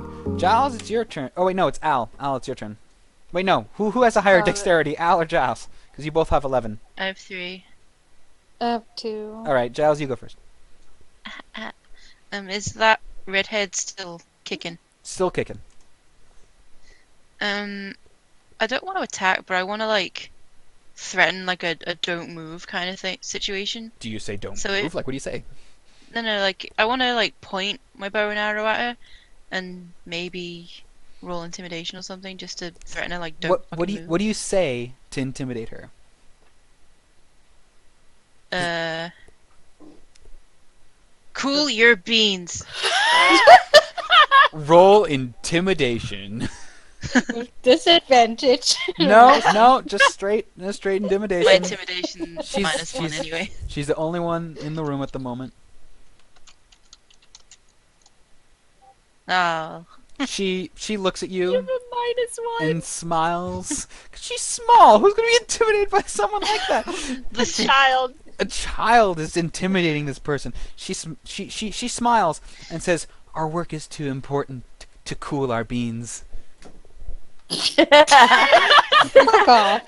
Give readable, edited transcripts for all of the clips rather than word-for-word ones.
interesting. Giles, it's your turn. Oh wait, no, it's Al. Al, it's your turn. Wait, no. Who has a higher dexterity, Al or Giles? Because you both have 11. I have 3. I have 2. All right, Giles, you go first. Is that redhead still kicking? Still kicking. I don't want to attack, but I want to like threaten like a don't move kind of thing situation. Do you say don't So move? Like, what do you say? No, like I want to like point my bow and arrow at her, and maybe roll intimidation or something just to threaten her. Like, don't move. What do you say to intimidate her? Cool your beans. Roll intimidation. With disadvantage. No, just straight intimidation. My intimidation She's- -1 anyway. She's the only one in the room at the moment. Oh. She looks at You have you a -1. and smiles. 'Cause she's small. Who's gonna be intimidated by someone like that? The child. A child is intimidating this person. She smiles and says, "Our work is too important to cool our beans." Fuck off.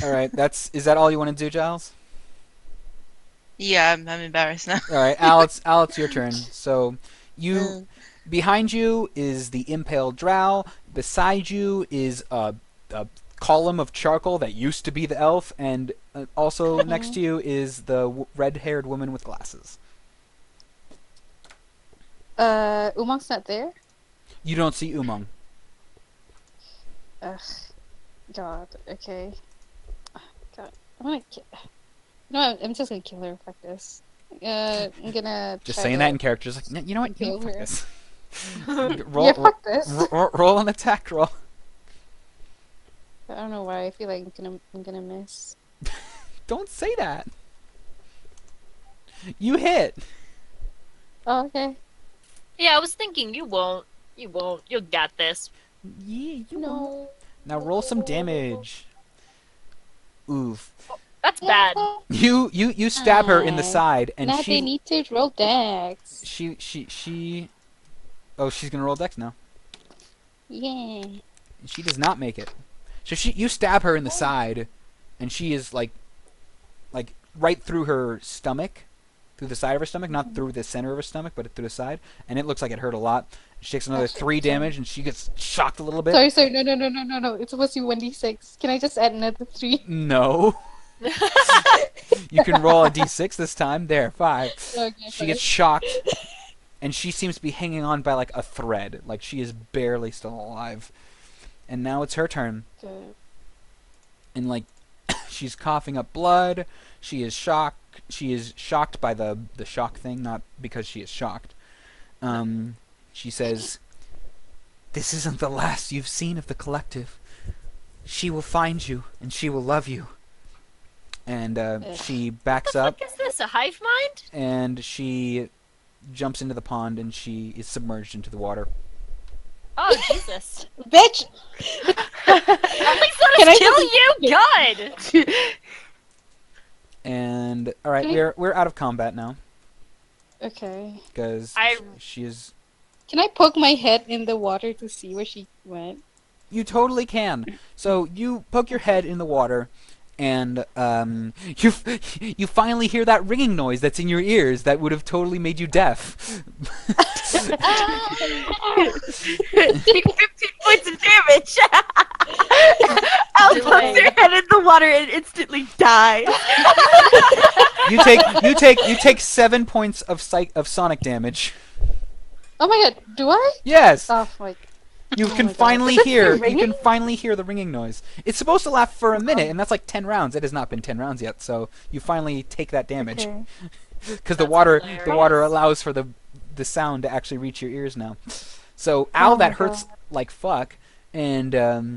All right, is that all you want to do, Giles? Yeah, I'm embarrassed now. All right, Al, it's your turn. So, behind you is the impaled drow. Beside you is a column of charcoal that used to be the elf, and also next to you is the red-haired woman with glasses. Umang's not there? You don't see Umang. Ugh. God, okay. God, I'm gonna kill. No, I'm just gonna kill her. Fuck this. I'm gonna. Just try saying to that in character. Just like, you know what? kill Fuck her. this. Yeah, fuck this. Roll an attack roll. I don't know why. I feel like I'm gonna miss. Don't say that. You hit. Oh, okay. Yeah, I was thinking you won't. You won't. You'll get this. Yeah, you won't. No. Now roll some damage. Oof. That's bad. You stab her in the side, and now they she need to roll dex. she. Oh, she's gonna roll dex now. Yeah. She does not make it. So you stab her in the side, and she is like right through her stomach, through the side of her stomach, not through the center of her stomach, but through the side, and it looks like it hurt a lot. She takes another 3 damage, and she gets shocked a little bit. Sorry. No. It's supposed to be 1d6. Can I just add another 3? No. You can roll a d6 this time. There, 5. Okay, She gets shocked, and she seems to be hanging on by like a thread. Like she is barely still alive. And now it's her turn. Good. And like she's coughing up blood. She is shocked. She is shocked by the shock thing, not because she is shocked. She says, "This isn't the last you've seen of the collective. She will find you, and she will love you." And she backs What up, the fuck is this? A hive mind? and she jumps into the pond, and she is submerged into the water. Oh Jesus! Bitch! At least Can let I us kill you. Good. And all right, Okay. we're out of combat now Okay. because she is. Can I poke my head in the water to see where she went? You totally can. So you poke your head in the water, and you finally hear that ringing noise that's in your ears that would have totally made you deaf. Take 15 points of damage. Al pokes her head in the water and instantly dies. You take 7 points of sonic damage. Oh my god, do I? Yes. Oh my. You Oh can my God. finally Is it hear. still You can ringing? finally hear the ringing noise. It's supposed to last for a minute, and that's like 10 rounds. It has not been 10 rounds yet, so you finally take that damage Okay. because the That's water hilarious. allows for the sound to actually reach your ears now. So Al, Oh my that hurts like fuck, and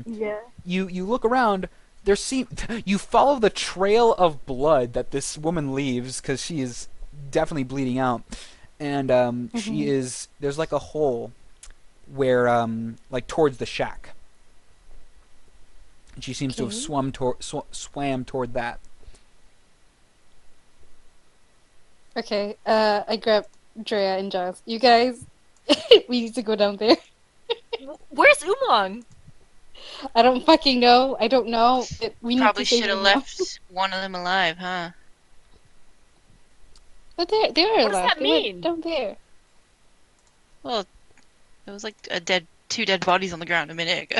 Yeah. you look around. You follow the trail of blood that this woman leaves because she is definitely bleeding out, and she is there's like a hole where like towards the shack, and she seems to have swam toward that. Okay, I grab Drea and Giles, you guys, we need to go down there. Where's Umong? I don't fucking know. I don't know. We need Probably to save should have them now. left one of them alive, huh? But they were What does alive. that They mean? went down there. Well, there was like two dead bodies on the ground a minute ago.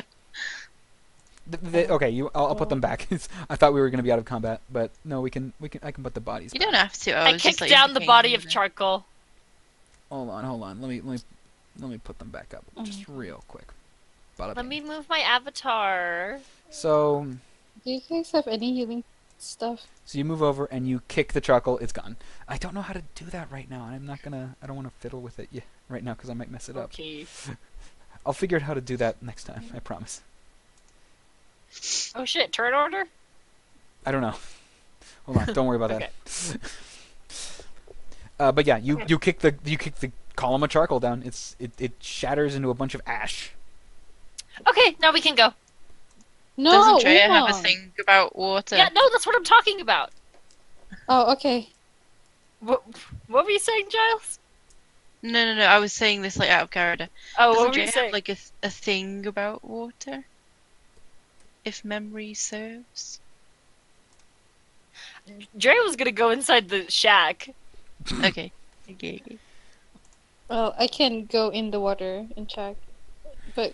Okay, I'll put them back. I thought we were gonna be out of combat, but no, I can put the bodies You back. don't have to. I was just kicked like down the body indicating of that- charcoal. Hold on. Let me put them back up just real quick. Bada Let bing. me move my avatar. So Do you guys have any healing stuff? you move over and you kick the charcoal. It's gone. I don't know how to do that right now, and I don't want to fiddle with it right now because I might mess it up. Okay. I'll figure out how to do that next time. I promise. Oh shit, turn order? I don't know. Hold on. Don't worry about Okay. that. But yeah, you kick the column of charcoal down. It shatters into a bunch of ash. Okay, now we can go. No, Doesn't Drea have a Uma. thing about water? Yeah, no, that's what I'm talking about. Oh, okay. What were you saying, Giles? No. I was saying this like out of character. Oh, what Doesn't were Drea you have saying? like a thing about water? If memory serves. Dre was gonna go inside the shack. Okay. Well, I can go in the water and check. But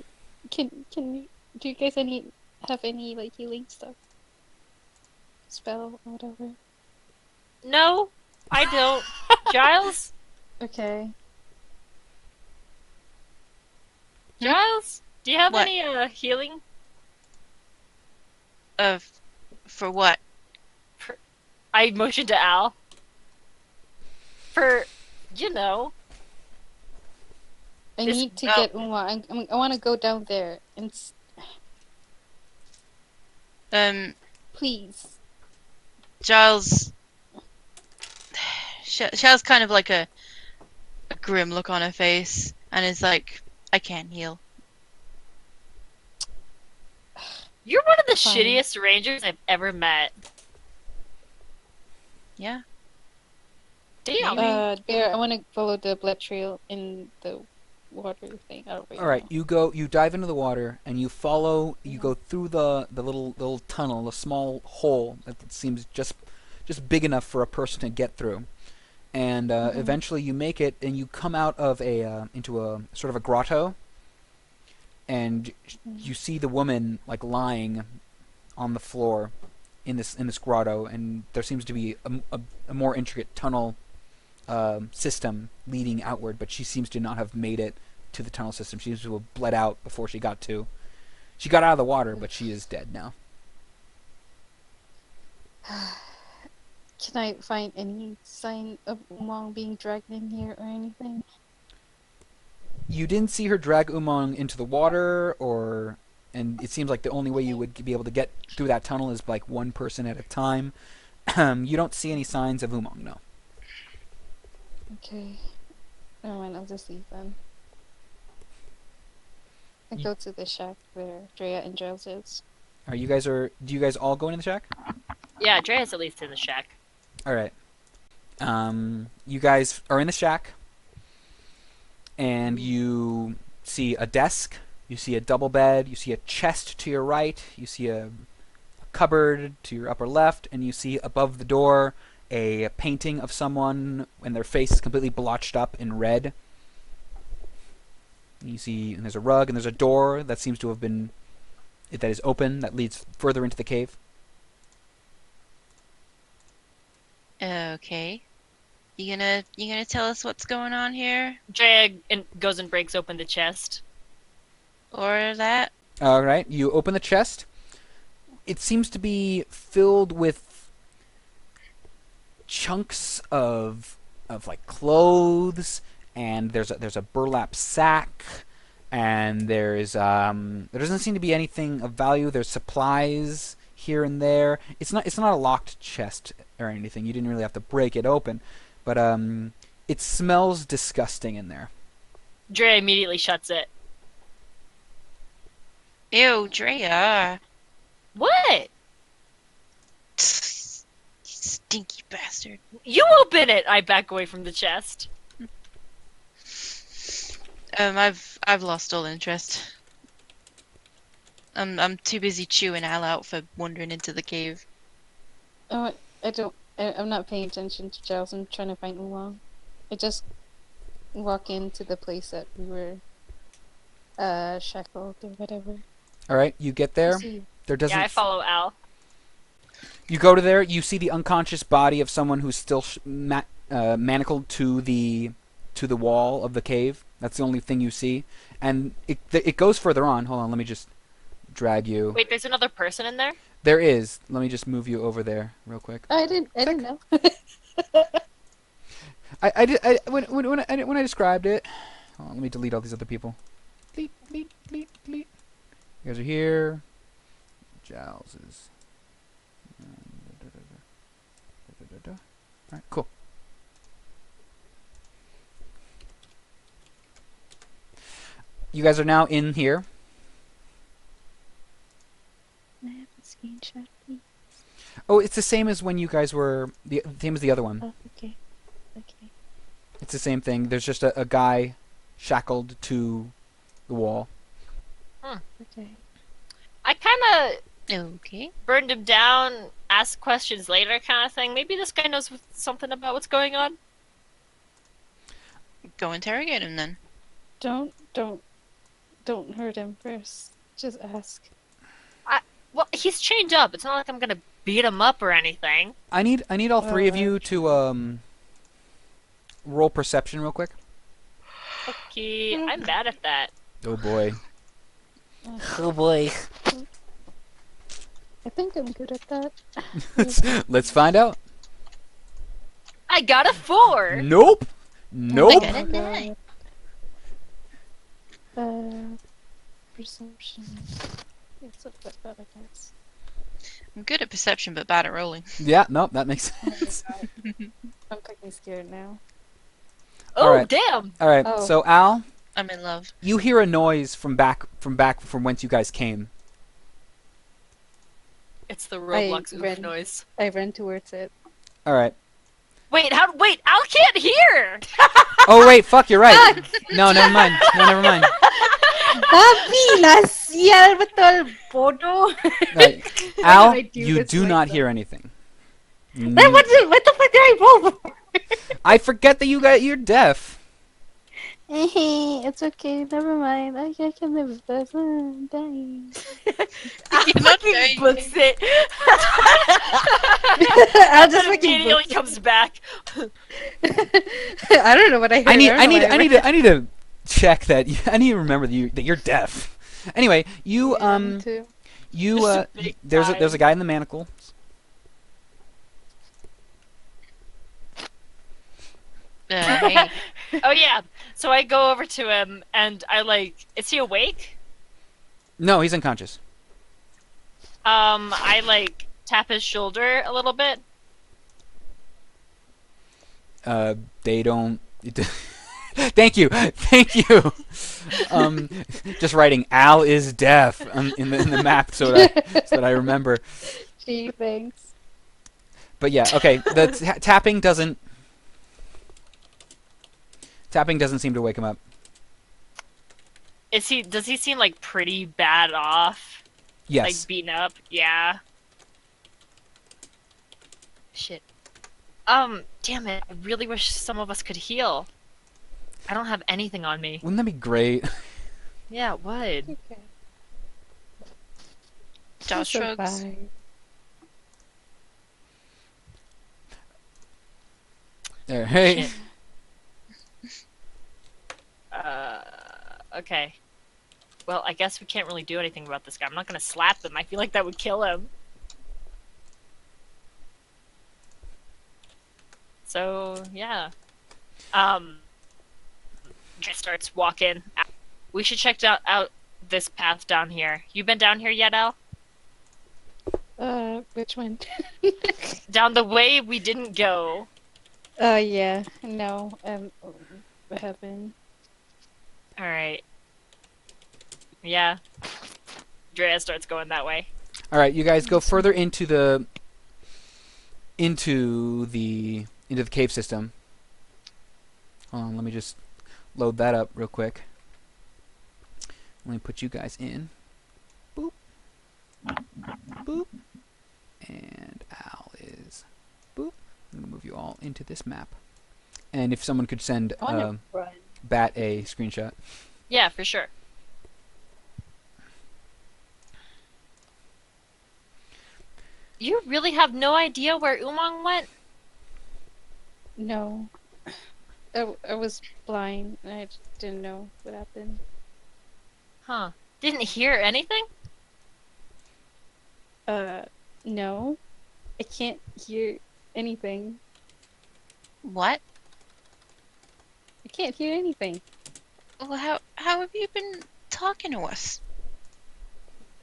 can you, do you guys have any like healing stuff? Spell or whatever. No, I don't. Giles? Okay. Giles? Do you have What? any healing? For what? I motioned to Al. For, you know. I This- need to oh. get Uma. I want to go down there and please. Giles. Giles kind of like a grim look on her face, and is like, I can't heal. You're one of the Fine. shittiest rangers I've ever met. Yeah. Damn. Bear, I want to follow the blood trail in the water thing. I don't really All right, know. you dive into the water and you follow. You go through the little tunnel, a small hole that seems just big enough for a person to get through. And eventually you make it, and you come out of into a sort of a grotto. And you see the woman like lying on the floor in this grotto, and there seems to be a more intricate tunnel system leading outward, but she seems to not have made it to the tunnel system. She seems to have bled out before she got out of the water, but she is dead now. Can I find any sign of Umang being dragged in here or anything? You didn't see her drag Umang into the water, and it seems like the only way you would be able to get through that tunnel is like one person at a time. You don't see any signs of Umang, no. Okay. Never mind, I'll just leave then. I go to the shack where Drea and Giles is. Do you guys all go into the shack? Yeah, Dre's at least in the shack. All right. You guys are in the shack, and you see a desk. You see a double bed. You see a chest to your right. You see a cupboard to your upper left, and you see above the door a painting of someone, and their face is completely blotched up in red. You see, and there's a rug, and there's a door that seems to have been that is open that leads further into the cave. Okay. You gonna tell us what's going on here? Dre goes and breaks open the chest. Or that? All right, you open the chest. It seems to be filled with chunks of like clothes, and there's a burlap sack, and there doesn't seem to be anything of value. There's supplies here and there. It's not a locked chest or anything. You didn't really have to break it open, but it smells disgusting in there. Dre immediately shuts it. Ew, Drea. What? You stinky bastard. You open it! I back away from the chest. I've lost all interest. I'm too busy chewing Al out for wandering into the cave. Oh, I don't. I'm not paying attention to Giles. I'm trying to find Oolong. I just walk into the place that we were shackled or whatever. All right, you get To there. see. There doesn't. Yeah, I follow Al. You go to there. You see the unconscious body of someone who's still manacled to the wall of the cave. That's the only thing you see, and it goes further on. Hold on, let me just drag you. Wait, there's another person in there? There is. Let me just move you over there real quick. I didn't know. I did. When I described it. Hold on, let me delete all these other people. Delete, delete, delete, delete. You guys are here. Giles is. Alright, cool. You guys are now in here. I have a screenshot, please. Oh, it's the same as when you guys were the same as the other one. Oh, okay. Okay. It's the same thing. There's just a guy shackled to the wall. Okay. I kind Okay. of burned him down, ask questions later kind of thing. Maybe this guy knows something about what's going on. Go interrogate him then. Don't hurt him first. Just ask. Well, he's chained up. It's not like I'm gonna beat him up or anything. I need all three of you Alright. to roll perception real quick. Okay, I'm bad at that. Oh boy. Oh boy. I think I'm good at that. Let's find out. I got a 4. Nope. Nope. Good at that. Perception. It's a bit better, I guess. I'm good at perception, but bad at rolling. Yeah. Nope. That makes sense. I'm fucking scared now. Oh, Alright. damn! All right. Oh. So Al, I'm in love. you hear a noise from whence you guys came. It's the Roblox oof ran- noise. I ran towards it. All right. Wait, Wait, Al can't hear! Oh wait, fuck, you're right. No, never mind. No, never mind. Papi, nasial betul bodoh. Right. Al, I do you this do not myself? hear anything. Then what the fuck did I roll for? I forget that you're deaf. It's okay, never mind. I can live with this. I'm dying. You're not dying. Books it. I'll just fucking immediately book comes back. I don't know what I heard. I need don't know I need to check that. I need to remember that you're deaf. Anyway, you why I read. Me too. you Just a big there's a guy in the manacle. Hey. Oh yeah. So I go over to him and I is he awake? No, he's unconscious. I tap his shoulder a little bit. They don't. Thank you, thank you. Just writing Al is deaf in the map so that I remember. Gee, thanks. But yeah, okay. The tapping doesn't seem to wake him up. Does he seem pretty bad off? Yes. Beaten up? Yeah. Shit. Damn it. I really wish some of us could heal. I don't have anything on me. Wouldn't that be great? Yeah, it would. Okay. Josh shrugs. Bye. There. Hey. Shit. Okay. Well, I guess we can't really do anything about this guy. I'm not gonna slap him. I feel like that would kill him. So, yeah. Just starts walking. We should check out this path down here. You been down here yet, Al? Which one? Down the way we didn't go. Yeah. No. What happened? Alright. Yeah. Drea starts going that way. All right, you guys go further into the cave system. Hold on, let me just load that up real quick. Let me put you guys in. Boop. Boop. And Al is boop. I'm gonna move you all into this map. And if someone could send I wanna run. Bat a screenshot. Yeah, for sure. You really have no idea where Umang went? No. I was blind. I didn't know what happened. Huh. Didn't hear anything? No. I can't hear anything. What? I can't hear anything. Well, how have you been talking to us?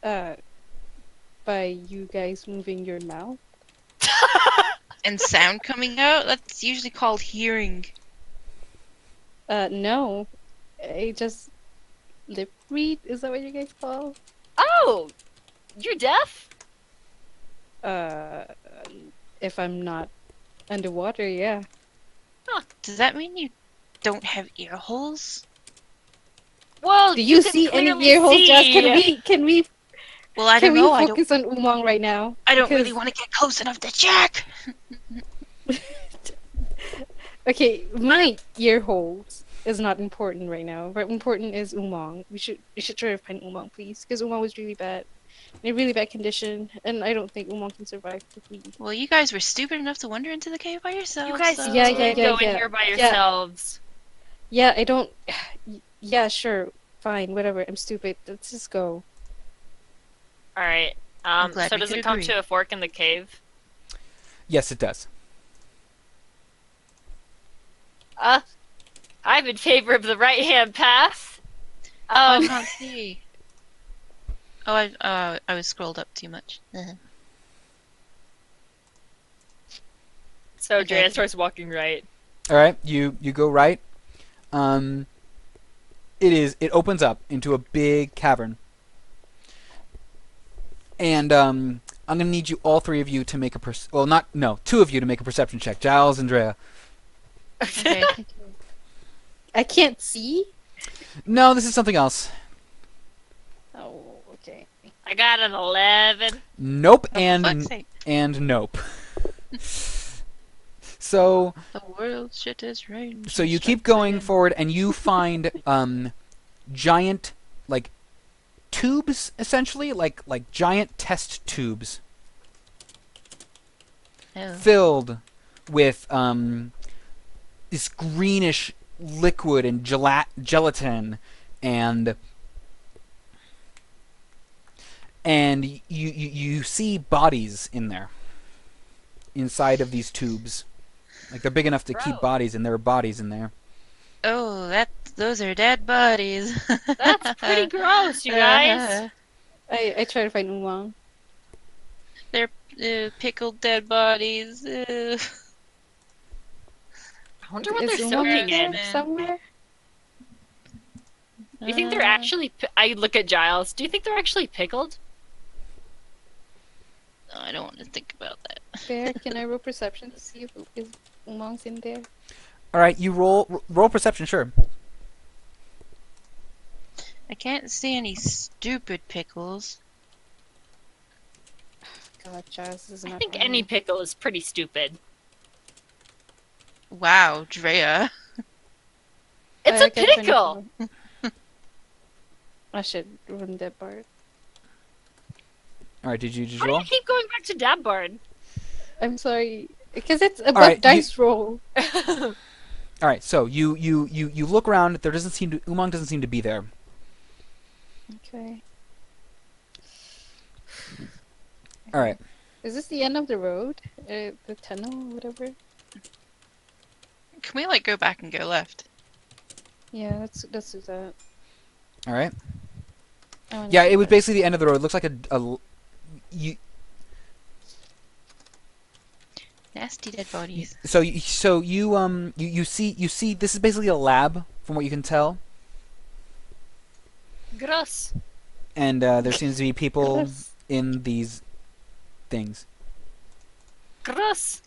By you guys moving your mouth? And sound coming out? That's usually called hearing. No. I just lip read? Is that what you guys call? Oh! You're deaf? If I'm not underwater, yeah. Does that mean you don't have ear holes? Well, Do you can see any clearly ear holes, Josh? see. Can we Well, I don't know. I don't. focus on Umang right now? I don't really Because- want to get close enough to check. Okay, my ear holes is not important right now. What important is Umang. We should try to find Umang, please, because Umang was really bad, in a really bad condition, and I don't think Umang can survive if we. Well, you guys were stupid enough to wander into the cave by yourselves. You guys so... Yeah, did yeah, go in yeah. here by Yeah. yourselves. Yeah, I don't. Yeah, sure, fine, whatever. I'm stupid. Let's just go. Alright. I'm glad So we does could it come agree. to a fork in the cave? Yes, it does. I'm in favor of the right-hand path. I can't see. Oh, I was scrolled up too much. So Okay. Drea starts walking right. All right, you go right. It opens up into a big cavern, and I'm gonna need you all three of you to make a two of you to make a perception check. Giles and Drea. Okay. I can't see. No, this is something else. Oh, okay. I got an 11. Nope For and fuck's sake. nope. So The world shit is rain. So you keep going forward, and you find giant, like, tubes, essentially, like giant test tubes filled with this greenish liquid and gelatin, and you see bodies in there, inside of these tubes. Like, they're big enough to keep Bro. bodies, and there are bodies in there. Oh, those are dead bodies. That's pretty gross, you guys. I try to find Umang. They're pickled dead bodies. I wonder what Is they're Umang soaking there in. somewhere? Do you think they're actually... I look at Giles. Do you think they're actually pickled? I don't want to think about that. Bear, can I roll perception to see if Umang's in there? All right, you roll perception, sure. I can't see any stupid pickles. God, Giles, this is I not think funny. any pickle is pretty stupid. Wow, Drea. It's a Okay, pickle! I should run that part. All right, did you just Why do roll? you keep going back to Dabbard? I'm sorry, because it's above right, dice roll. All right, so you look around. Umang doesn't seem to be there. Okay. All right. Is this the end of the road? The tunnel, whatever? Can we like go back and go left? Yeah, let's do that. All right. I wanna Yeah, see it was that. basically the end of the road. It looks like you. Nasty dead bodies. So you see this is basically a lab from what you can tell, Gross. and there seems to be people Gross. in these things. Gross.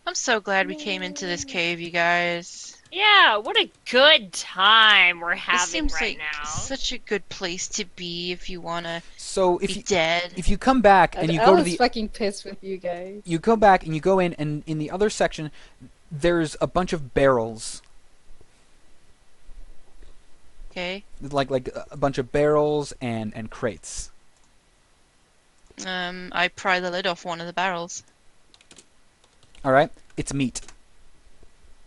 I'm so glad we came into this cave, you guys. Yeah, what a good time we're This having seems right like now. such a good place to be if you wanna So be dead. if you come back and you I go to was the fucking pissed with you guys. you go back and you go in, and in the other section there's a bunch of barrels, Okay. like a bunch of barrels and crates. I pry the lid off one of the barrels. All right, it's meat.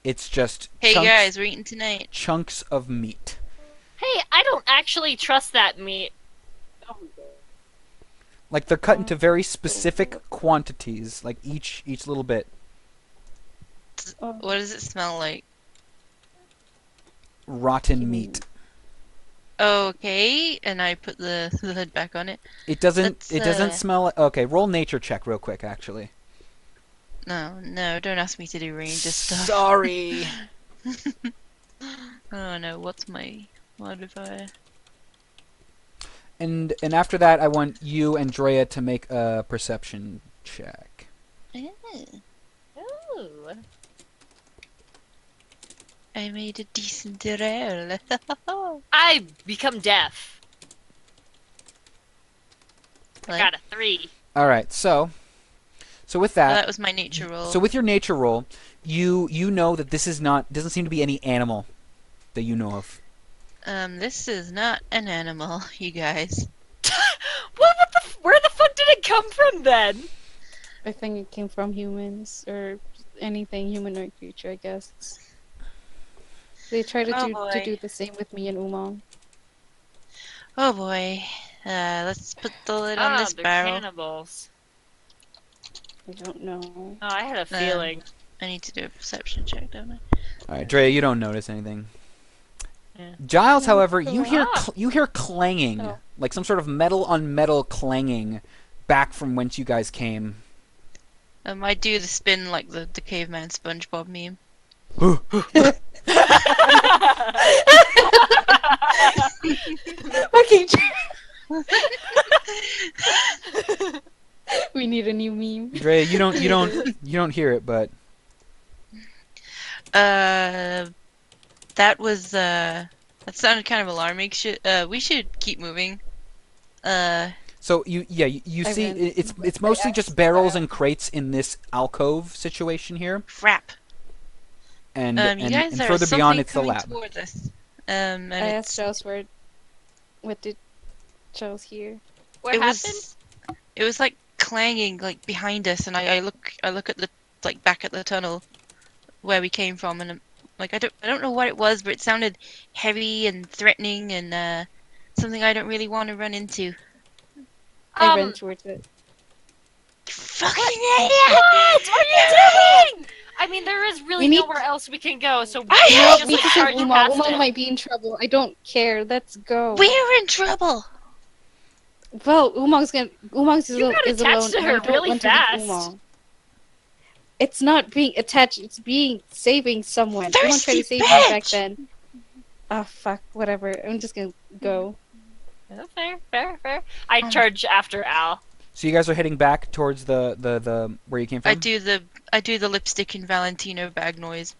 It's just Hey chunks, guys, we're eating tonight. chunks of meat. Hey, I don't actually trust that meat. Like they're cut into very specific quantities, like each little bit. Oh, What does it smell like? Rotten meat. Okay, and I put the lid back on it. It doesn't. It doesn't Let's, smell like. Okay, roll nature check real quick, actually. No, don't ask me to do ranger stuff. Sorry. Oh no, what's my modifier? and after that, I want you and Drea to make a perception check. Eh, Ooh. I made a decent roll. I become deaf. I What? got a 3. All right, so with Well, that, that was my nature roll. so with your nature roll, you know that this is not doesn't seem to be any animal that you know of. This is not an animal, you guys. Where the fuck did it come from then? I think it came from humans or anything humanoid creature, I guess. They try to Oh, do boy. the same with me and Umang. Oh boy. Let's put the lid on this they're barrel. cannibals. I don't know. Oh, I had a feeling. I need to do a perception check, don't I? All right, Drea, you don't notice anything. Yeah. Giles, No, however, go you on. hear clanging, Oh. like some sort of metal on metal clanging, back from whence you guys came. I do the spin like the caveman SpongeBob meme. Okay. We need a new meme. Drea, you don't hear it, but That was that sounded kind of alarming. We should keep moving. so you I see ran- it's mostly just barrels and crates in this alcove situation here, Crap. and You guys, and there further is beyond something it's the coming lab. towards us. And I it's, asked Charles what did Charles hear? What it happened? it was like clanging like behind us, and I look at the like back at the tunnel where we came from, and like I don't know what it was, but it sounded heavy and threatening, and something I don't really want to run into. I ran towards it. Fucking What are you doing? I mean, there is really We need- nowhere else we can go, so we I can't have- just We like can charge save Umang. past Umang it. might be in trouble. I don't care. Let's go. We're in trouble. Well, Umang's You got is attached alone. to and her I don't really want to leave fast. Umang. It's not being attached. It's being saving someone. Umang tried Thirsty to save me back bitch! then. Ah, fuck. Whatever. I'm just gonna go. Yeah, fair. I charge after Al. So you guys are heading back towards the where you came from. I do the lipstick and Valentino bag noise.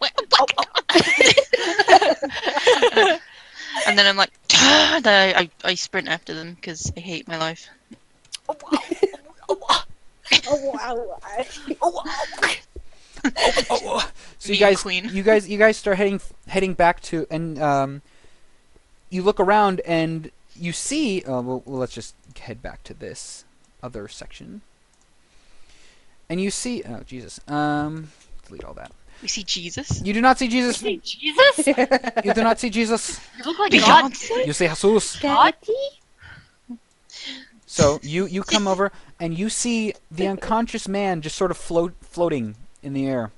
And then I'm like, then I sprint after them because I hate my life. So Me you and guys, Queen. you guys start heading back to, and you look around and you see. Well, let's just head back to this other section, and you see. Oh Jesus. Delete all that. We see Jesus. You do not see Jesus. Hey, Jesus? You do not see Jesus. You look like God. Beyonce. You see Jesus. Daddy? So you come over and you see the unconscious man just sort of floating in the air.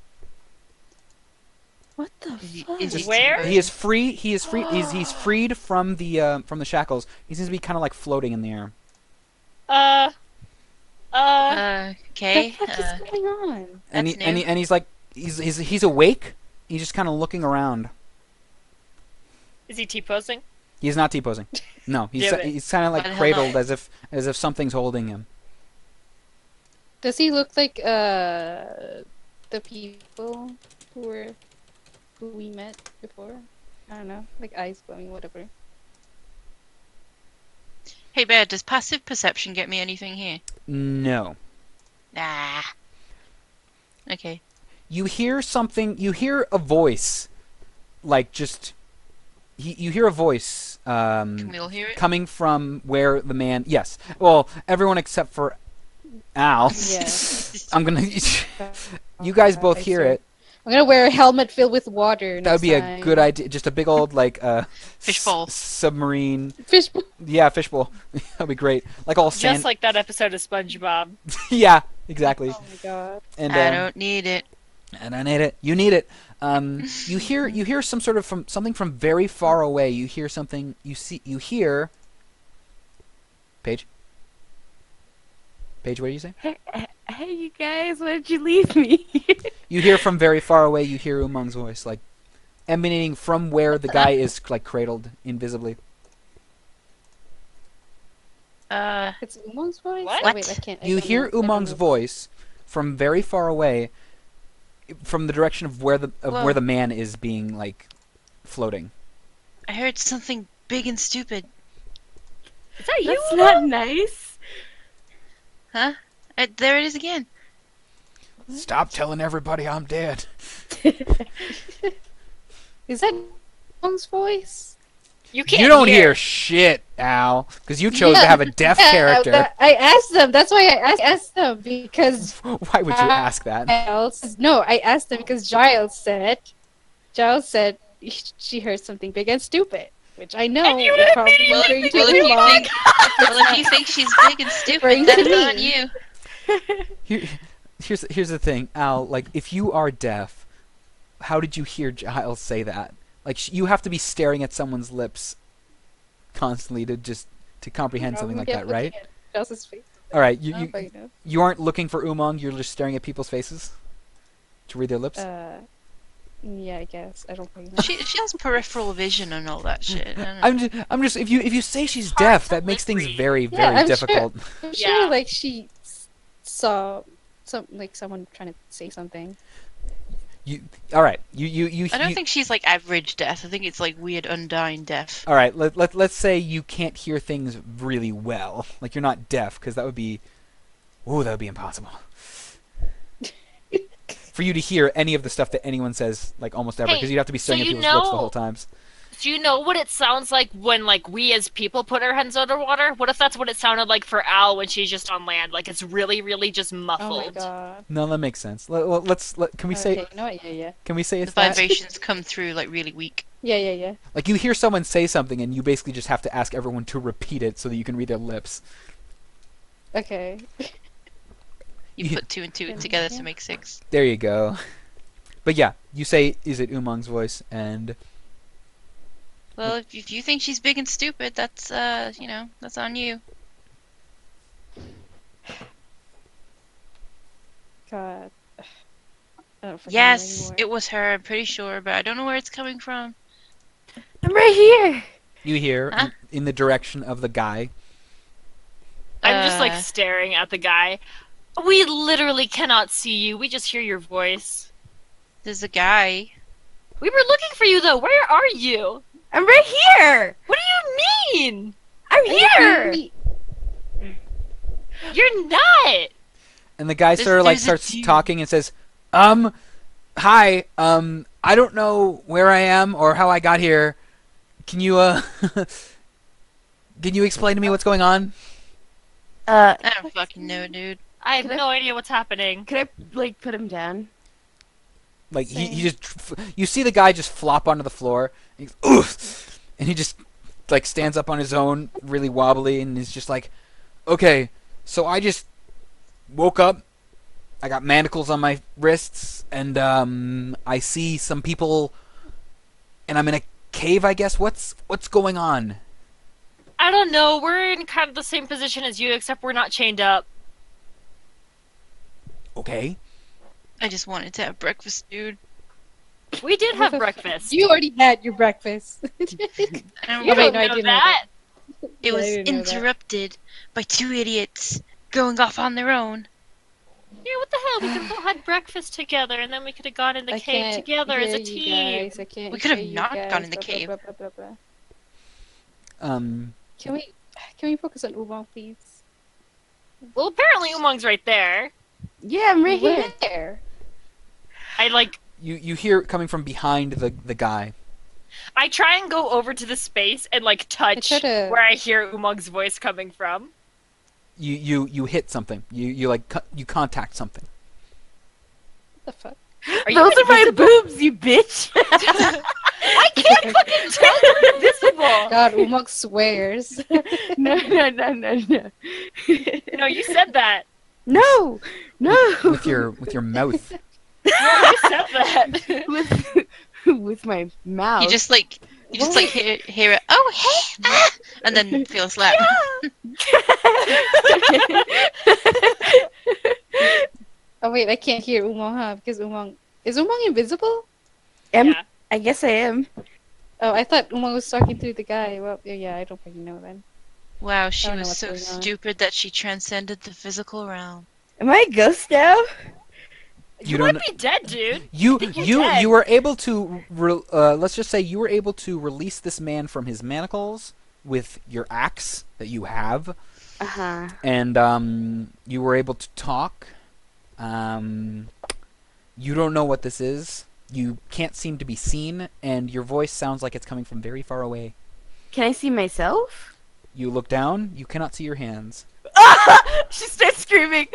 What the fuck? Is he Where? He is free. He is free. He's freed from the shackles. He seems to be kind of like floating in the air. Okay. What the fuck is going on? And That's he's like he's awake. He's just kind of looking around. Is he T-posing? He's not T-posing. No, Damn it. he's kind of like Why the hell cradled not? as if something's holding him. Does he look like the people who we met before. I don't know, like eyes glowing, whatever. Hey, Bear, does passive perception get me anything here? No. Nah. Okay. You hear something. You hear a voice, like just. You hear a voice. Can we all hear it? Coming from where the man. Yes. Well, everyone except for Al. Yeah. I'm gonna. You guys both I hear swear. it. I'm gonna wear a helmet filled with water. That would be next a good time. idea. Just a big old like Fishbowl. submarine. Fishbowl. Yeah, fishbowl. That'd be great. Like all sand. Just like that episode of SpongeBob. Yeah, exactly. Oh my god. And I don't need it. and I need it. You need it. You hear some sort of something from very far away. You hear something. You hear. Paige. Paige, what did you say? Hey, you guys, why did you leave me? You hear from very far away. You hear Umang's voice, like emanating from where the guy is, like cradled invisibly. It's Umang's voice? What? Oh, wait, I can't. I You don't hear know. I don't Umang's know. voice from very far away, from the direction of where Whoa. the man is being like floating. I heard something big and stupid. Is that you? That's not nice. Huh? There it is again. Stop telling everybody I'm dead. Is that Umang's voice? You can't You don't hear shit, Al, because you chose to have a deaf Yeah, character. I asked them. That's why I asked them because Why would you ask that? Giles. No, I asked them because Giles said she heard something big and stupid, which I know And you is probably Well, referring to if you Umang. think, well, if you think she's big and Referring stupid, to that's me. on you. Here's the thing, Al. Like, if you are deaf, how did you hear Giles say that? Like, you have to be staring at someone's lips constantly to comprehend something like that, right? Giles's face. All right, I know. you aren't looking for Umang. You're just staring at people's faces to read their lips. Yeah, I guess I don't fucking know. She has peripheral vision and all that shit. I don't know. I'm just if you say she's deaf, that makes things very Yeah, I'm difficult. I'm Yeah. sure, like she saw someone trying to say something. All right, you. I don't think she's like average deaf. I think it's like weird undying deaf. All right, let's say you can't hear things really well. Like you're not deaf, because that would be impossible. For you to hear any of the stuff that anyone says, like almost ever, Hey, because you'd have to be staring so at you people's lips the know- whole times. Do you know what it sounds like when, like, we as people put our heads underwater? What if that's what it sounded like for Al when she's just on land? Like, it's really, really just Oh muffled. my god. No, that makes sense. Can we say? Okay, no, yeah. Can we say The it's that? vibrations come through like really weak. Yeah. Like you hear someone say something, and you basically just have to ask everyone to repeat it so that you can read their lips. Okay. You Yeah. put two and two together to make six. There you go. But yeah, you say, "Is it Umang's voice?" And Well, if you think she's big and stupid, that's that's on you. God. I don't fucking know Yes, anymore. it was her. I'm pretty sure, but I don't know where it's coming from. I'm right here. you hear Huh? in the direction of the guy. I'm just, like, Uh, staring at the guy. We literally cannot see you. We just hear your voice. There's a guy. We were looking for you, though. Where are you? I'm right here. What do you mean? I'm here. You're not. And the guy There's- sort of like there's a starts dude. talking and says, hi, I don't know where I am or how I got here. Can you can you explain to me what's going on?" I don't fucking know, dude. I have Can I- no idea what's happening. Could I like put him down? Like he Same. just you see the guy just flop onto the floor. And he's, oof, and he just like stands up on his own, really wobbly, and is just like, "Okay, so I just woke up. I got manacles on my wrists, and I see some people, and I'm in a cave. I guess what's going on?" I don't know. We're in kind of the same position as you, except we're not chained up. Okay. I just wanted to have breakfast, dude. We did have breakfast. You already had your breakfast. I don't You Oh, wait, don't no, I know didn't know that. It Yeah, I was didn't know that. interrupted by two idiots going off on their own. Yeah, what the hell? We could have all had breakfast together, and then we could have gone in the I cave can't together as hear a you team. guys. I can't We could have hear you not gone guys. in the Blah, blah, cave. blah, blah, blah, blah. Um, Can we focus on Umang, please? Well, apparently Umang's right there. Yeah, I'm right here. Where? I like. you hear coming from behind the guy. I try and go over to the space and like touch try to- where I hear Umang's voice coming from. You hit something. You contact something. What the fuck? Are you Those are my invisible? boobs, you bitch. I can't fucking tell you're invisible. God, Umang swears. No. No, you said that. No. With your mouth. Yeah, you said that. with my mouth. You just like hear it. Oh hey, ah! And then feel a slap. Oh wait, I can't hear Umang, huh? Because is Umang invisible? Yeah. I guess I am. Oh, I thought Umang was talking to the guy. Well, yeah, I don't fucking know then. Wow, she I don't know was what's so going on. stupid that she transcended the physical realm. Am I a ghost now? You don't. might be dead, dude. You think you're dead. you were able to let's just say you were able to release this man from his manacles with your axe that you have, and you were able to talk. You don't know what this is. You can't seem to be seen, and your voice sounds like it's coming from very far away. Can I see myself? You look down. You cannot see your hands. She starts screaming.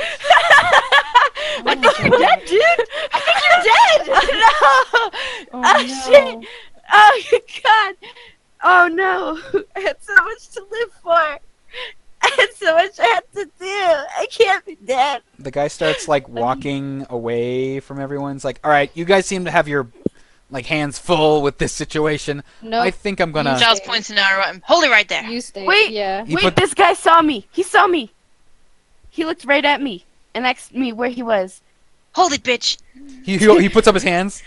Oh I my think you're God. dead, dude. I think you're dead. No. Oh, Oh, no. shit. Oh God. Oh no. I had so much to live for. I had so much I had to do. I can't be dead. The guy starts like walking away from everyone. It's like, all right, you guys seem to have your like hands full with this situation. No, I think I'm gonna. You Giles points an arrow at him. Hold it right there. you stay. Wait. Yeah. He Wait, put- this guy saw me. He saw me. He looked right at me and asked me where he was. Hold it, bitch. he puts up his hands.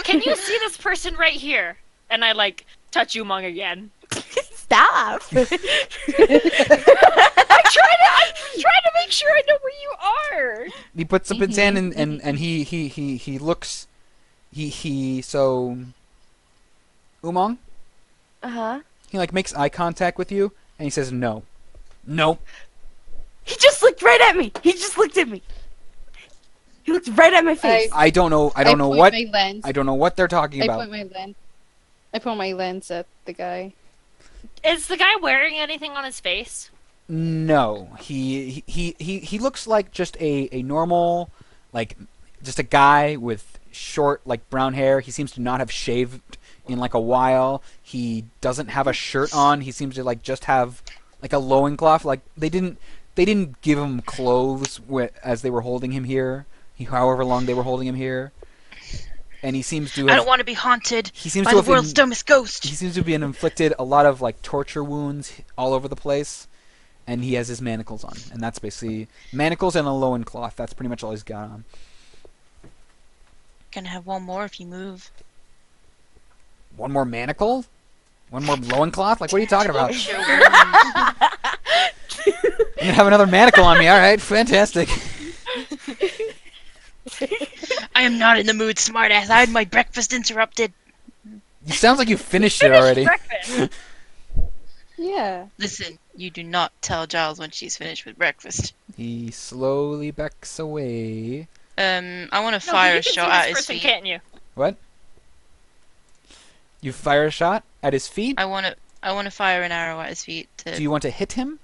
Can you see this person right here? And I like touch Umang again. Stop. I'm trying to make sure I know where you are. He puts up his hand and he looks. So Umang, Uh-huh. he like makes eye contact with you and he says no. He just looked right at me. He just looked at me. He looked right at my face. I don't know point what My lens. I don't know what they're talking I about. point my lens. I point my lens at the guy. Is the guy wearing anything on his face? No, he looks like just a normal, like just a guy with short like brown hair. He seems to not have shaved in like a while. He doesn't have a shirt on. He seems to like just have like a loincloth. Like they didn't give him clothes as they were holding him here. However long they were holding him here, and he seems to. I don't want to be haunted He seems by to the have world's dumbest ghost. He seems to be inflicted a lot of like torture wounds all over the place, and he has his manacles on, and that's basically manacles and a loincloth. That's pretty much all he's got on. Gonna have one more if you move. One more manacle? One more loincloth? Like what are you talking about? I'm gonna have another manacle on me. All right, fantastic. I am not in the mood, smartass. I had my breakfast interrupted. It sounds like you finished it already. Breakfast. Yeah. Listen, you do not tell Giles when she's finished with breakfast. He slowly backs away. I want to No, fire you a can shot see at this his person, feet. can't you? What? You fire a shot at his feet? I want to fire an arrow at his feet. Do you want to hit him?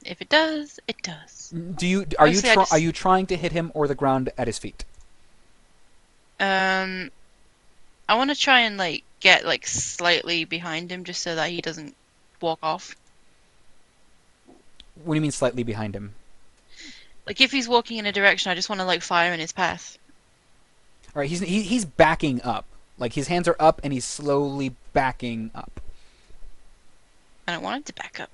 If it does, it does. Are Honestly, I you trying to hit him or the ground at his feet? I want to try and like get like slightly behind him just so that he doesn't walk off. What do you mean slightly behind him? Like if he's walking in a direction, I just want to like fire in his path. All right, he's backing up. Like his hands are up and he's slowly backing up. I don't want him to back up.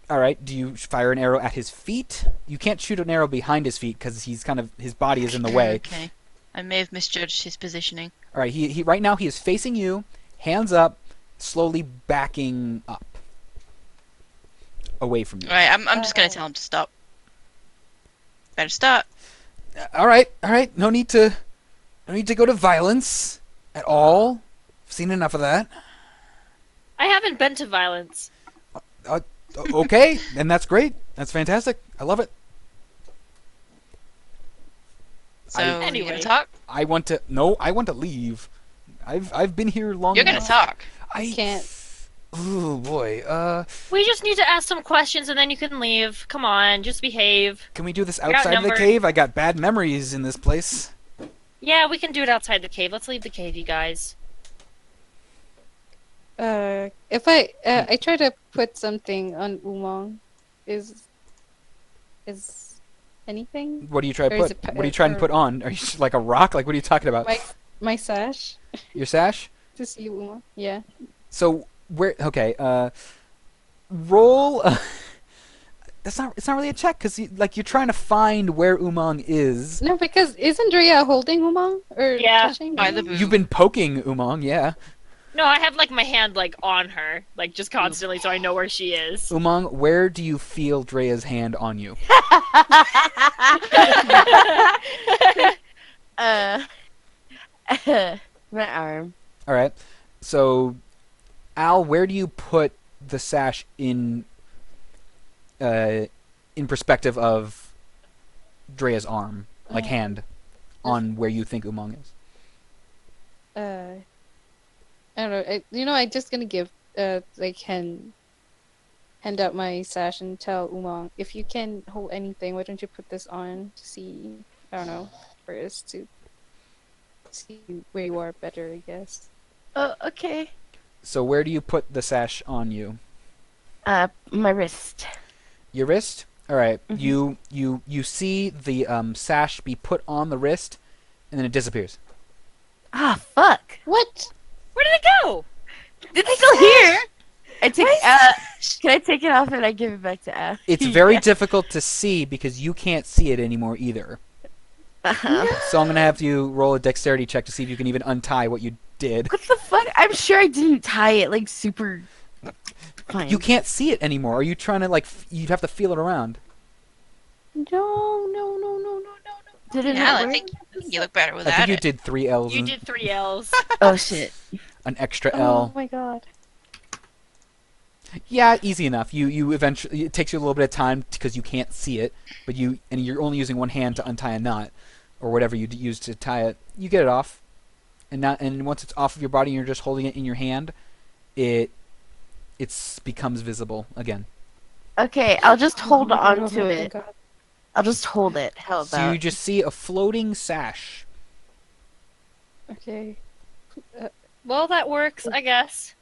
All right, do you fire an arrow at his feet? You can't shoot an arrow behind his feet because his body is in the way. Okay. I may have misjudged his positioning. All right, he right now he is facing you, hands up, slowly backing up. away from you. Right, I'm just gonna tell him to stop. Better stop. All right. No need to go to violence at all. I've seen enough of that. I haven't been to violence. Okay, and that's great. That's fantastic. I love it. So you Anyway. gonna talk? I want to leave. I've been here long You're gonna enough. talk. I Can't. Oh boy. We just need to ask some questions and then you can leave. Come on, just behave. Can we do this got outside of the numbered. cave? I got bad memories in this place. Yeah, we can do it outside the cave. Let's leave the cave, you guys. If I try to put something on Umong, is anything? What do you try to Or is put? it What are you trying to or- put on? Are you like a rock? Like what are you talking about? My sash Your sash? to see Umong. Yeah. So where? Okay. Roll. It's not really a check because you're trying to find where Umang is. No, because isn't Drea holding Umong or Yeah, touching? by the Umong? boob. You've been poking Umang, yeah. No, I have like my hand like on her, like just constantly, so I know where she is. Umang, where do you feel Drea's hand on you? My arm. All right. So, Al, where do you put the sash in perspective of Drea's arm, like hand, on where you think Umang is? I don't know. I'm just gonna give hand out my sash and tell Umang, if you can hold anything, why don't you put this on to see? I don't know, for us to see where you are better, I guess. Oh, okay. So, where do you put the sash on you? My wrist. Your wrist. All right. Mhm. You see the sash be put on the wrist, and then it disappears. Ah, fuck. What? Where did it go? It's still here. I take. Can I take it off and I give it back to Ash? It's very difficult to see because you can't see it anymore either. So I'm gonna have you roll a dexterity check to see if you can even untie what you did. What the fuck? I'm sure I didn't tie it like super. Fine. You can't see it anymore. Are you trying to you'd have to feel it around? No. Did it Yeah, not I work? think you look better I without think you it. did 3 L's You and did 3 L's. Oh shit. an extra Oh L. my god. Yeah, easy enough. You eventually it takes you a little bit of time because you can't see it, but you're only using one hand to untie a knot or whatever you use to tie it. You get it off, and once it's off of your body and you're just holding it in your hand, it becomes visible again. Okay, I'll just hold Oh my on god, to oh my it. god. I'll just hold it. How So about? you just see a floating sash. Okay. Well, that works, I guess.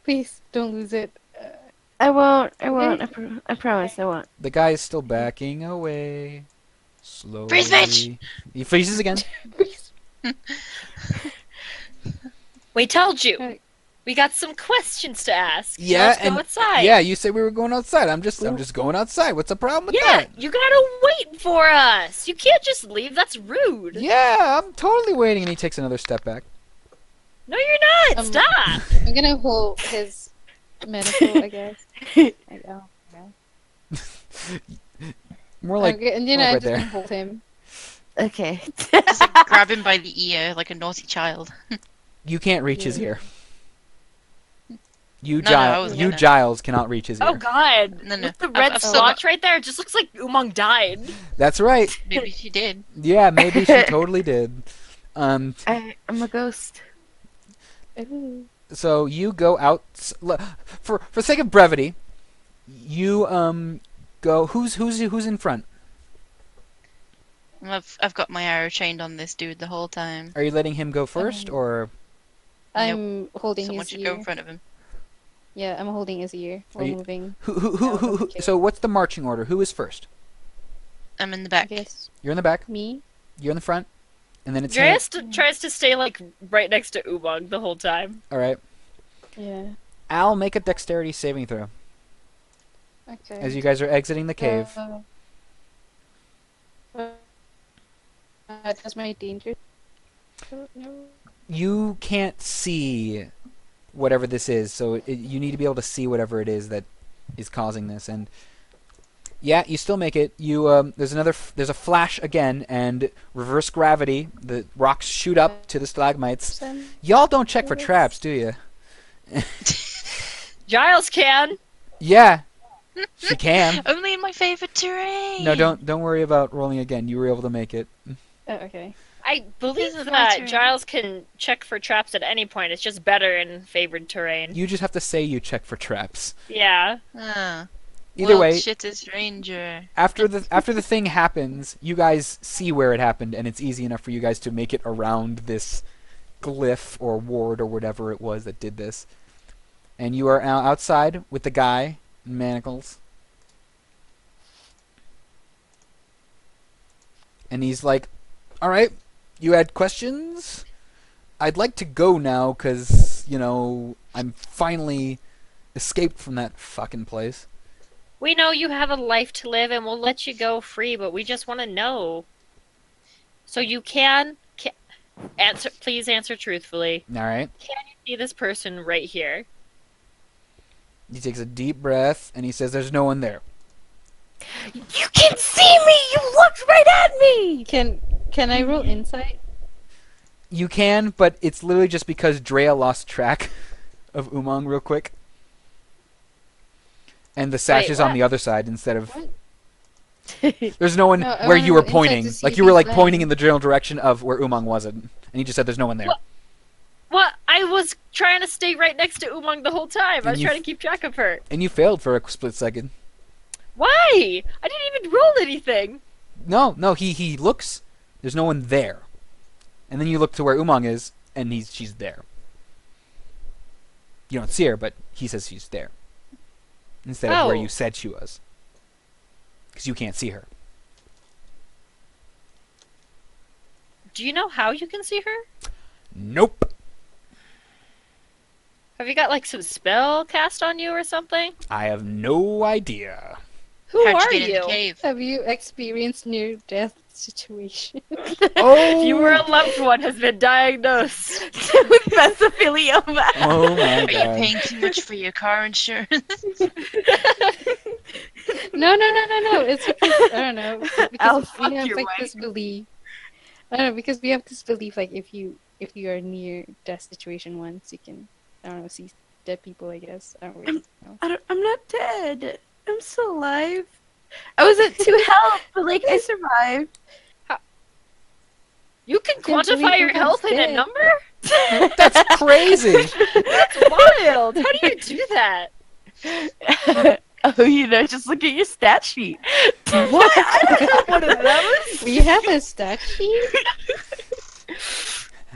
Please don't lose it. I won't. I won't. I promise I won't. The guy is still backing away slowly. Freeze, bitch! He freezes again. Please. We told you. Okay. We got some questions to ask. Yeah, Let's and go outside. yeah, you said we were going outside. I'm just going outside. What's the problem with Yeah, that? you gotta wait for us. You can't just leave. That's rude. Yeah, I'm totally waiting. And he takes another step back. No, you're not. Um, Stop. I'm gonna hold his medical, I guess. I know. More like Okay, and more I'm right just there. gonna hold him. Okay. Just like grab him by the ear like a naughty child. You can't reach his Yeah. ear. You No, no, I was You gonna- Giles cannot reach his ear. Oh God. No, no. With the I've- red I've still splotch right there, it just looks like Umang died. That's right. Maybe she did. Yeah, maybe she totally did. I'm a ghost. Ooh. So you go out for sake of brevity. You go. Who's in front? I've got my arrow chained on this dude the whole time. Are you letting him go first, or I'm holding Someone his should ear. go in front of him. Yeah, I'm holding his ear while you- moving. who? Okay. So what's the marching order? Who is first? I'm in the I back. guess You're in the back. me. You're in the front, and then it's him. Darius tries to stay like right next to Umang the whole time. All right. Yeah. Al, make a dexterity saving throw Okay. as you guys are exiting the cave. Does my danger? No. You can't see whatever this is, so you need to be able to see whatever it is that is causing this. And yeah, you still make it. You there's a flash again, and reverse gravity. The rocks shoot up to the stalagmites. Y'all don't check for traps, do you? Giles can. Yeah, she can. Only in my favorite terrain. No, don't worry about rolling again. You were able to make it. Oh, okay. I believe Isn't my that terrain. Giles can check for traps at any point. It's just better in favored terrain. You just have to say you check for traps. Yeah. Either World way, shittest ranger. after the thing happens, you guys see where it happened, and it's easy enough for you guys to make it around this glyph or ward or whatever it was that did this. And you are now outside with the guy in manacles. And he's like, "Alright, you had questions? I'd like to go now, because, I'm finally escaped from that fucking place." We know you have a life to live and we'll let you go free, but we just want to know. So you can answer. Please answer truthfully. Alright. Can you see this person right here? He takes a deep breath, and he says, "There's no one there." You can see me! You looked right at me! Can I roll insight? You can, but it's literally just because Drea lost track of Umang real quick. And the sash Wait, is on what? the other side instead of... What? There's no one No, I where wanna you were roll insight pointing. to see Like, if you were, he's like, pointing lying. in the general direction of where Umang wasn't. And he just said, "There's no one there." What? What? I was trying to stay right next to Umang the whole time. I was you trying to keep track of her. And you failed for a split second. Why? I didn't even roll anything. No, he looks. There's no one there. And then you look to where Umang is, and she's there. You don't see her, but he says she's there. Instead of where Oh. you said she was. Because you can't see her. Do you know how you can see her? Nope. Have you got like some spell cast on you or something? I have no idea. Who How'd are you get in you? the cave? Have you experienced near-death situation? Oh, You were a loved one has been diagnosed. With mesothelioma. Oh my Are you god. paying too much for your car insurance? No. It's because I don't know. I'll Because fuck we have your like wife. this belief. I don't know, because we have this belief like if you are near death situation once, you can see dead people. I guess I don't really know. I'm not dead. I'm still alive. I was at 2 health, but like I survived. You can Can't believe quantify your you health in a did. number? That's crazy. That's wild. How do you do that? Oh, just look at your stat sheet. What? I don't have one of those. We have a stat sheet.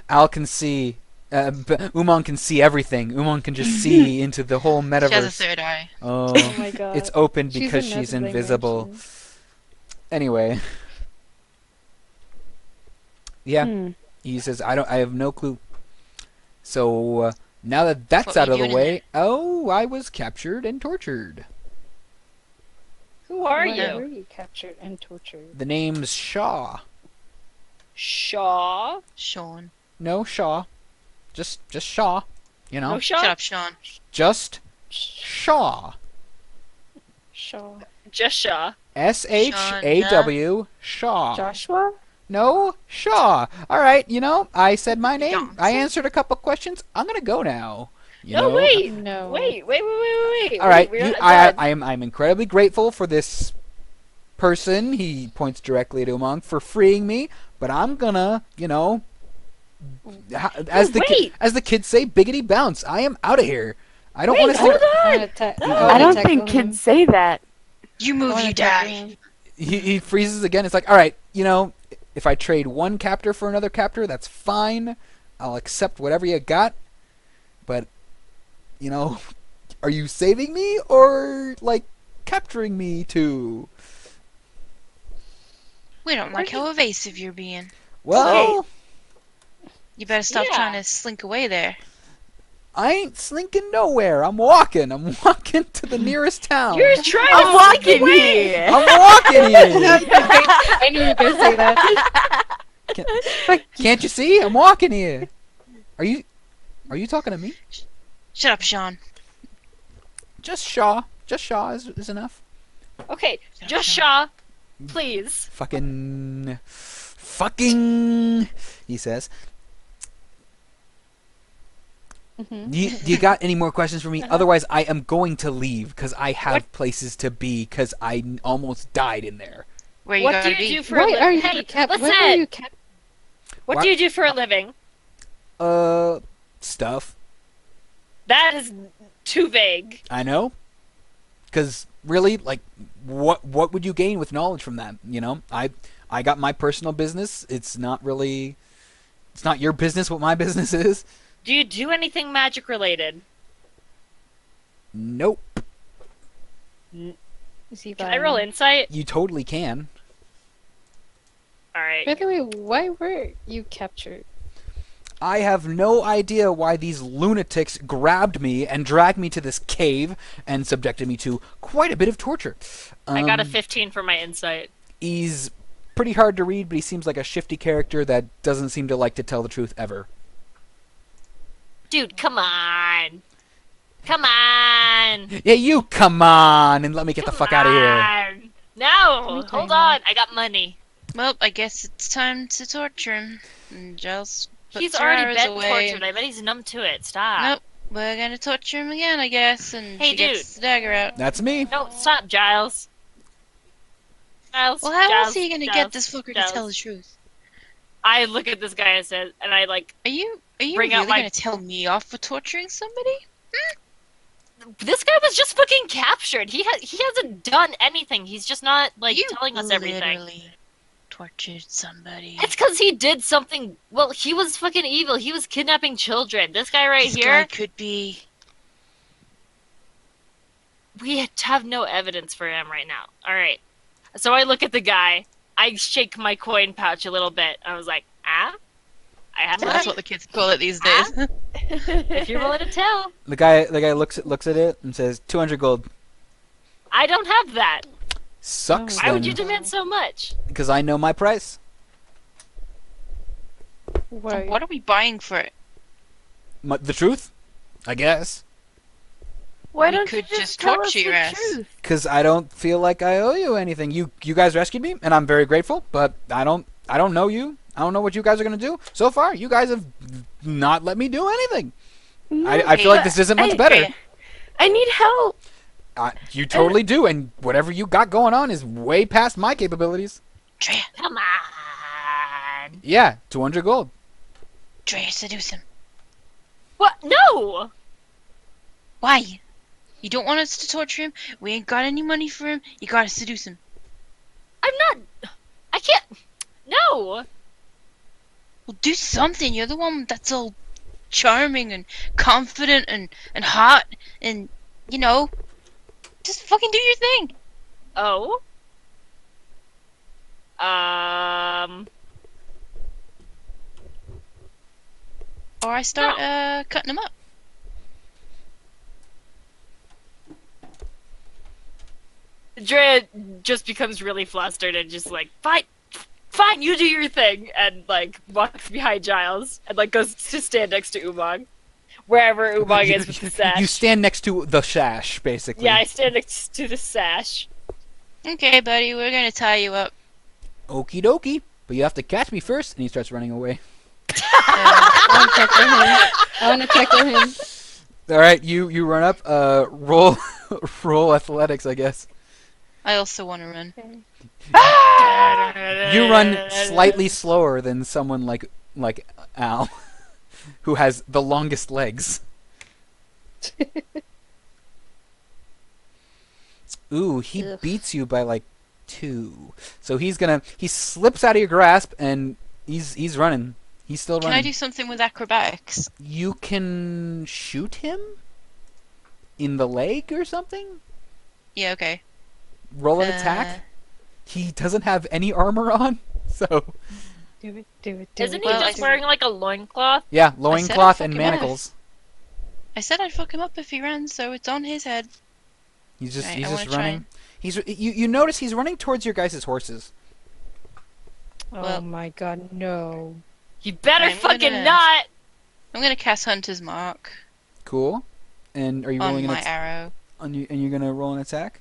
Al can see. Umang can see everything. Umang can just see into the whole She has a metaverse. third eye. Oh, Oh my god. it's open She's because in she's another invisible. dimension. Anyway, yeah. Hmm. He says, I have no clue. So, now that that's What were out you of the doing in way, oh, I was captured and tortured. Who are Why you? were you captured and tortured? The name's Shaw. Shaw? Sean. No, Shaw. Just Shaw. You know? No Shaw? Shut up, Sean. Just Shaw. Shaw. Just Shaw. SHAW. Shaw. Joshua? No, Shaw. All right, I said my name. Johnson? I answered a couple questions. I'm gonna go now. You No, know? wait. No. Wait. All right, We're not I done. I'm incredibly grateful for this person. He points directly at Umang for freeing me, but I'm gonna, as the kids say, biggity bounce. I am out of here. I don't want to. Hold I on. wanna ta- I don't tackle think him. kids say that. You I move, wanna you tackle die. him. He freezes again. It's like, all right, if I trade one captor for another captor, that's fine. I'll accept whatever you got. But, are you saving me or like capturing me too? We don't like how evasive you're being. Well, You better stop Yeah. trying to slink away there. I ain't slinking nowhere. I'm walking. I'm walking to the nearest town. You're trying I'm to walking here. I'm walking here. I knew you were gonna say that. Can't you see? I'm walking here. Are you talking to me? Shut up, Sean. Just Shaw. Just Shaw is enough. Okay, just Shaw, please. Fucking, he says. Mhm. Do you got any more questions for me? Otherwise, I am going to leave because I have places to be because I almost died in there. Where you What do gotta you be? do for a Why are living? you Hey, cap? Why were listen. you cap? What What? do you do for a living? Stuff. That is too vague. I know. Because really, like, what would you gain with knowledge from that? You know, I got my personal business. It's not your business what my business is. Do you do anything magic related? Nope. Is he Can I roll insight? You totally can. All right. By the way, why were you captured? I have no idea why these lunatics grabbed me and dragged me to this cave and subjected me to quite a bit of torture. I got a 15 for my insight. He's pretty hard to read, but he seems like a shifty character that doesn't seem to like to tell the truth ever. Dude, come on. Come on. Yeah, you come on and let me get the fuck out of here. here. No, me hold tell on. I got money. Well, I guess it's time to torture him. And Giles puts He's her already arrows been away. tortured. I bet he's numb to it. Stop. Nope. We're gonna torture him again, I guess, and Hey, she gets the dagger out. That's me. No, stop, Giles. Giles. Well, how Giles, else are you gonna Giles, get this fucker Giles. to tell the truth? I look at this guy and said, and I like, Are you Bring really out my- gonna tell me off for torturing somebody? this guy was just fucking captured. He hasn't done anything. He's just not like You telling us everything. literally tortured somebody. It's because he did something. Well, he was fucking evil. He was kidnapping children. This guy right This here, guy could be. we have no evidence for him right now. All right. So I look at the guy. I shake my coin pouch a little bit. I was like, ah? I have That's money. what the kids call it these days. If you're willing to tell. The guy looks at it and says 200 gold. I don't have that. Sucks Why would you then, demand so much? because I know my price. Why? What are we buying for it? The truth, I guess. Why We don't you could just just tell us torture the your ass. truth? Because I don't feel like I owe you anything. You guys rescued me, and I'm very grateful. But I don't know you. I don't know what you guys are gonna do. So far, you guys have not let me do anything. I feel like this isn't much better. I need help. You totally do, and whatever you got going on is way past my capabilities. Drea, Come on. Yeah, 200 gold. Drea, seduce him. What? No! Why? You don't want us to torture him? We ain't got any money for him. You gotta seduce him. I'm not. I can't. No! Well, do something. You're the one that's all charming and confident and hot and, you know, just fucking do your thing. Oh? Or I start cutting him up. Drea just becomes really flustered and just like, fine, you do your thing, and like walks behind Giles and like goes to stand next to Umang, wherever Umang is with the sash. You stand next to the sash, basically. Yeah, I stand next to the sash. Okay, buddy, we're gonna tie you up. Okie dokie. But you have to catch me first, and he starts running away. I want to tackle him. All right, you run up. Roll athletics, I guess. I also want to run. You run slightly slower than someone like Al, who has the longest legs. Ooh, he Ugh. beats you by like 2. So he slips out of your grasp and he's running. He's still Can running. I do something with acrobatics? You can shoot him in the leg or something? Yeah, okay. Roll an attack? He doesn't have any armor on, so Do it. Isn't he Well, just I- wearing like a loincloth? yeah, loincloth and fucking manacles. I said I'd fuck him up if he ran, so it's on his head. He's just Right, he's I just wanna try running. You notice he's running towards your guys' horses. Oh Well- my god, no. You better I'm fucking gonna- not! I'm gonna cast Hunter's Mark Cool. And are you on rolling my an arrow. And you're gonna roll an attack.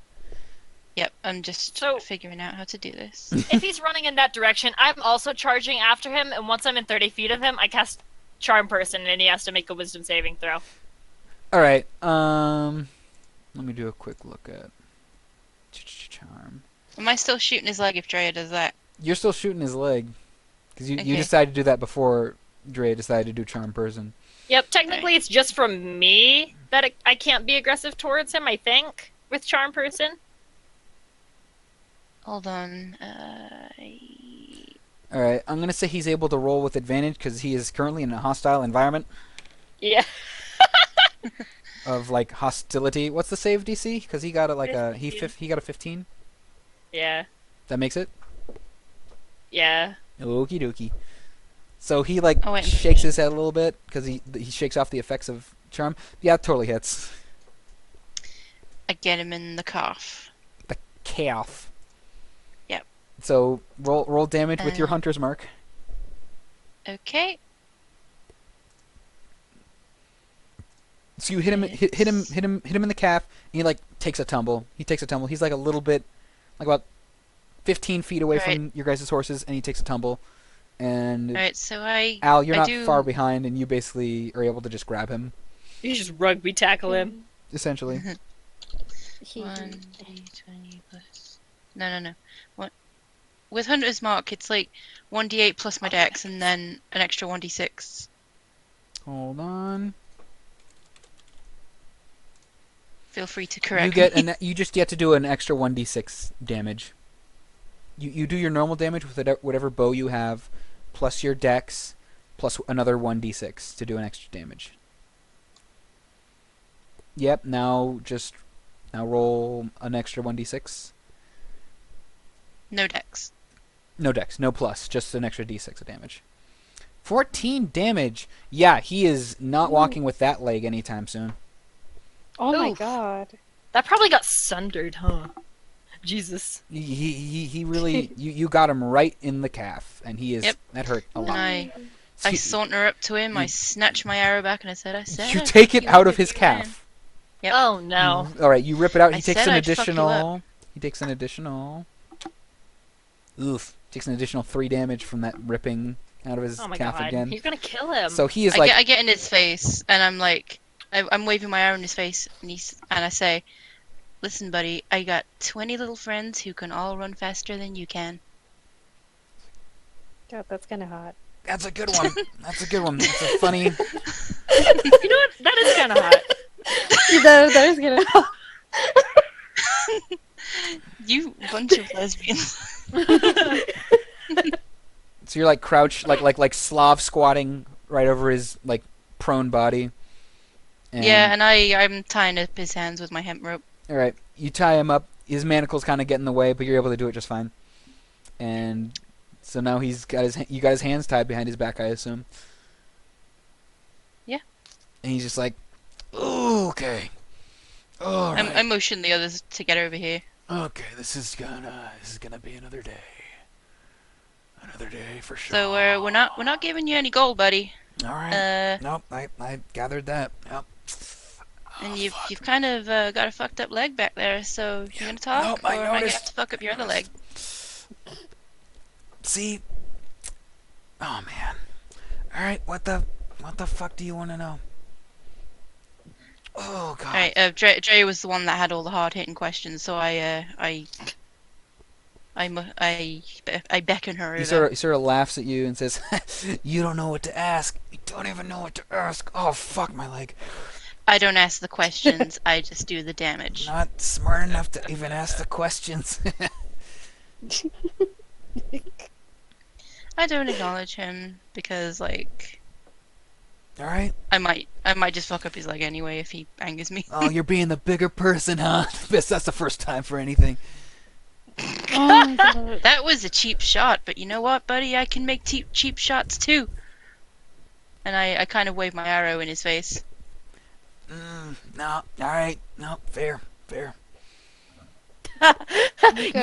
Yep, I'm just So- figuring out how to do this. If he's running in that direction, I'm also charging after him, and once I'm in 30 feet of him, I cast Charm Person, and he has to make a Wisdom saving throw. All right. Let me do a quick look at charm. Am I still shooting his leg if Drea does that? You're still shooting his leg because you Okay. decided to do that before Dre decided to do charm person. Yep, technically it's just from me that I can't be aggressive towards him, I think, with Charm Person. Hold on. All right. I'm gonna say he's able to roll with advantage because he is currently in a hostile environment Yeah. of like hostility. What's the save DC? Because he got he 15. he got a 15. Yeah. That makes it. Yeah. Okie dokie. So he like Oh, wait. shakes his head a little bit because he shakes off the effects of charm. Yeah, totally hits. I get him in the calf. Calf. Yep. So roll damage with your Uh. hunter's mark. Okay. So you hit him in the calf, and he like takes a tumble. He's like a little bit, like about 15 feet away from your guys' horses, and he takes a tumble. And Alright, so I Al, you're I not do- far behind, and you basically are able to just grab him, You just rugby tackle him. essentially. He- 1d20 plus. No. What? With Hunter's Mark, it's like 1d8 plus my dex, and then an extra 1d6. Hold on. Feel free to You correct get me. you just get to do an extra 1d6 damage. You do your normal damage with whatever bow you have, plus your dex, plus another 1d6 to do an extra damage. Yep. Now roll an extra 1d6. No dex. No dex, no plus, just an extra d6 of damage. 14 damage. Yeah, he is not walking with that leg anytime soon. Oh my Oof. god. That probably got sundered, huh? Jesus. He really you got him right in the calf, and he is Yep. that hurt a And lot. I So saunter up to him, I you- snatch my arrow back, and I said, you take it you out of would his be man." calf. Yep. Oh no. All right, you rip it out. I He takes said an I'd fuck you additional. He takes an additional. Oof! Takes an additional 3 damage from that ripping out of his Oh my calf god. again. You're gonna kill him. So he is like I get in his face, and I'm like, I'm waving my arrow in his face, and I say, "Listen, buddy, I got 20 little friends who can all run faster than you can." God, that's kind of hot. that's a good one. That's a good one. That's a funny. You know what? That is kind of hot. that is gonna hot. You bunch of lesbians. So you're like crouched, like Slav squatting right over his like prone body. And, Yeah, and I'm tying up his hands with my hemp rope. All right, you tie him up. His manacles kind of get in the way, but you're able to do it just fine. And so now you got his hands tied behind his back, I assume. Yeah. And he's just like, "Ooh, okay, all right, I motion the others to get over here. okay, this is gonna be another day. Another day for sure." So we're not giving you any gold, buddy. All right. Uh, Nope, I gathered that. Yep. and Oh, you've fuck. you've kind of got a fucked up leg back there. So you gonna talk, Nope, or I am I gonna noticed. have to fuck up your other leg? See? Oh man. All right, what the fuck do you want to know? Oh god. Alright, Dre was the one that had all the hard hitting questions, so I beckon her He over. sort of laughs at you and says, "You don't know what to ask. You don't even know what to ask. Oh fuck my leg. I don't ask the questions, I just do the damage. Not smart enough to even ask the questions." I don't acknowledge him because like All right. I might just fuck up his leg anyway if he angers me. Oh, you're being the bigger person, huh? That's the first time for anything. Oh my god. That was a cheap shot, but you know what, buddy? I can make cheap shots too. And I kind of wave my arrow in his face. No. All right. No. Fair.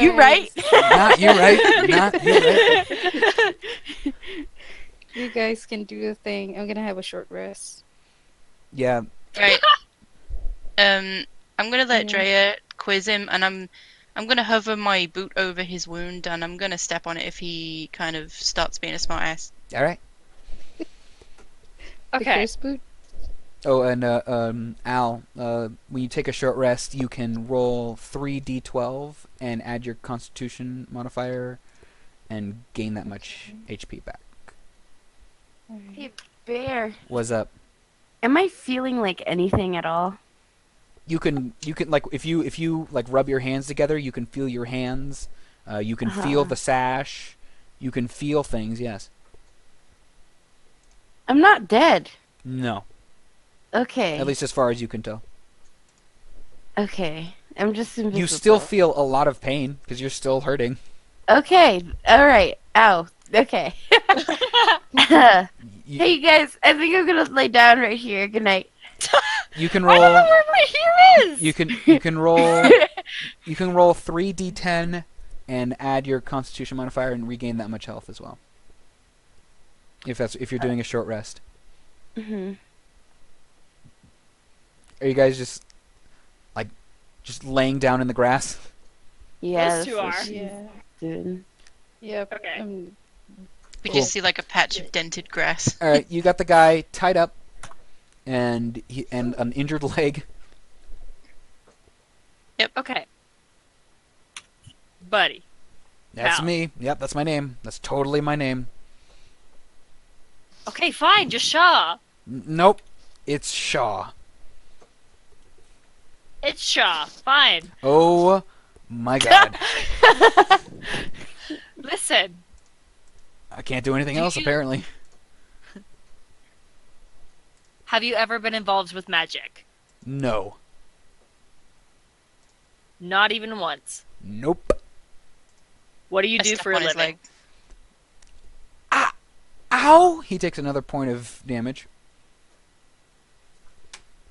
You right? Not you right. Not you right. You guys can do the thing. I'm gonna have a short rest. Yeah. Right. I'm gonna let Yeah. Drea quiz him, and I'm gonna hover my boot over his wound, and I'm gonna step on it if he kind of starts being a smartass. All right. The Okay. curse boot. Oh, and Al, when you take a short rest, you can roll 3d12 and add your Constitution modifier, and gain that much HP back. Hey, Bear. What's up? Am I feeling like anything at all? You can like if you like rub your hands together, you can feel your hands. You can feel the sash. You can feel things. Yes. I'm not dead. No. Okay. At least as far as you can tell. Okay. I'm just invisible. You still feel a lot of pain because you're still hurting. Okay. All right. Ow. Okay. You, Hey, you guys. I think I'm gonna lay down right here. Good night. you can I don't know roll. where my here is. You can roll. You can roll 3d10 and add your Constitution modifier and regain that much health as well. If you're doing a short rest. Mhm. Are you guys just laying down in the grass? Yeah. Those two that's what are. she's Yeah. doing. Yep. Okay. We Cool. just see like a patch of dented grass. All right, you got the guy tied up, and an injured leg. Okay. Buddy. That's Hal. me. Yep, that's my name. That's totally my name. Okay, fine. Just Shaw. Nope, it's Shaw. It's Shaw. Fine. Oh my God, Listen. I can't do anything Do else you- apparently. Have you ever been involved with magic? No. Not even once. Nope. What do you I do step for a on his living? leg. Ow! He takes another point of damage.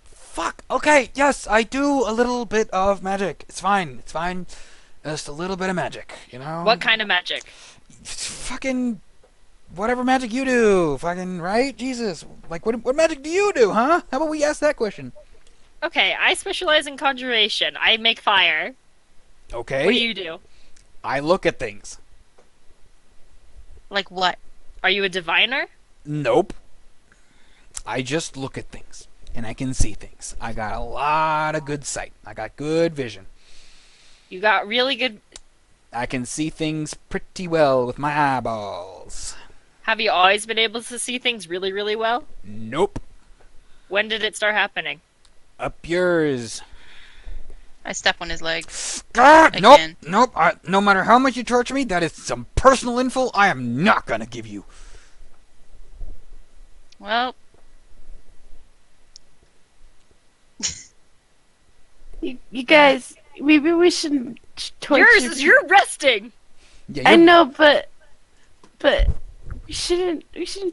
Fuck. Okay. Yes, I do a little bit of magic. It's fine. It's fine. Just a little bit of magic. You know. What kind of magic? Fucking whatever magic you do. Fucking right. Jesus. Like what magic do you do, huh? How about we ask that question? Okay, I specialize in conjuration. I make fire. Okay. What do you do? I look at things. Like what? Are you a diviner? Nope. I just look at things. And I can see things. I got a lot of good sight. I got good vision. You got really good. I can see things pretty well with my eyeballs. Have you always been able to see things really, really well? Nope. When did it start happening? Up yours. I step on his leg. Ah, nope. Again. Nope. No matter how much you torture me, that is some personal info I am not gonna give you. Well, You guys, maybe we shouldn't torture. Yours is you're resting. Yeah, I you're- know, but we shouldn't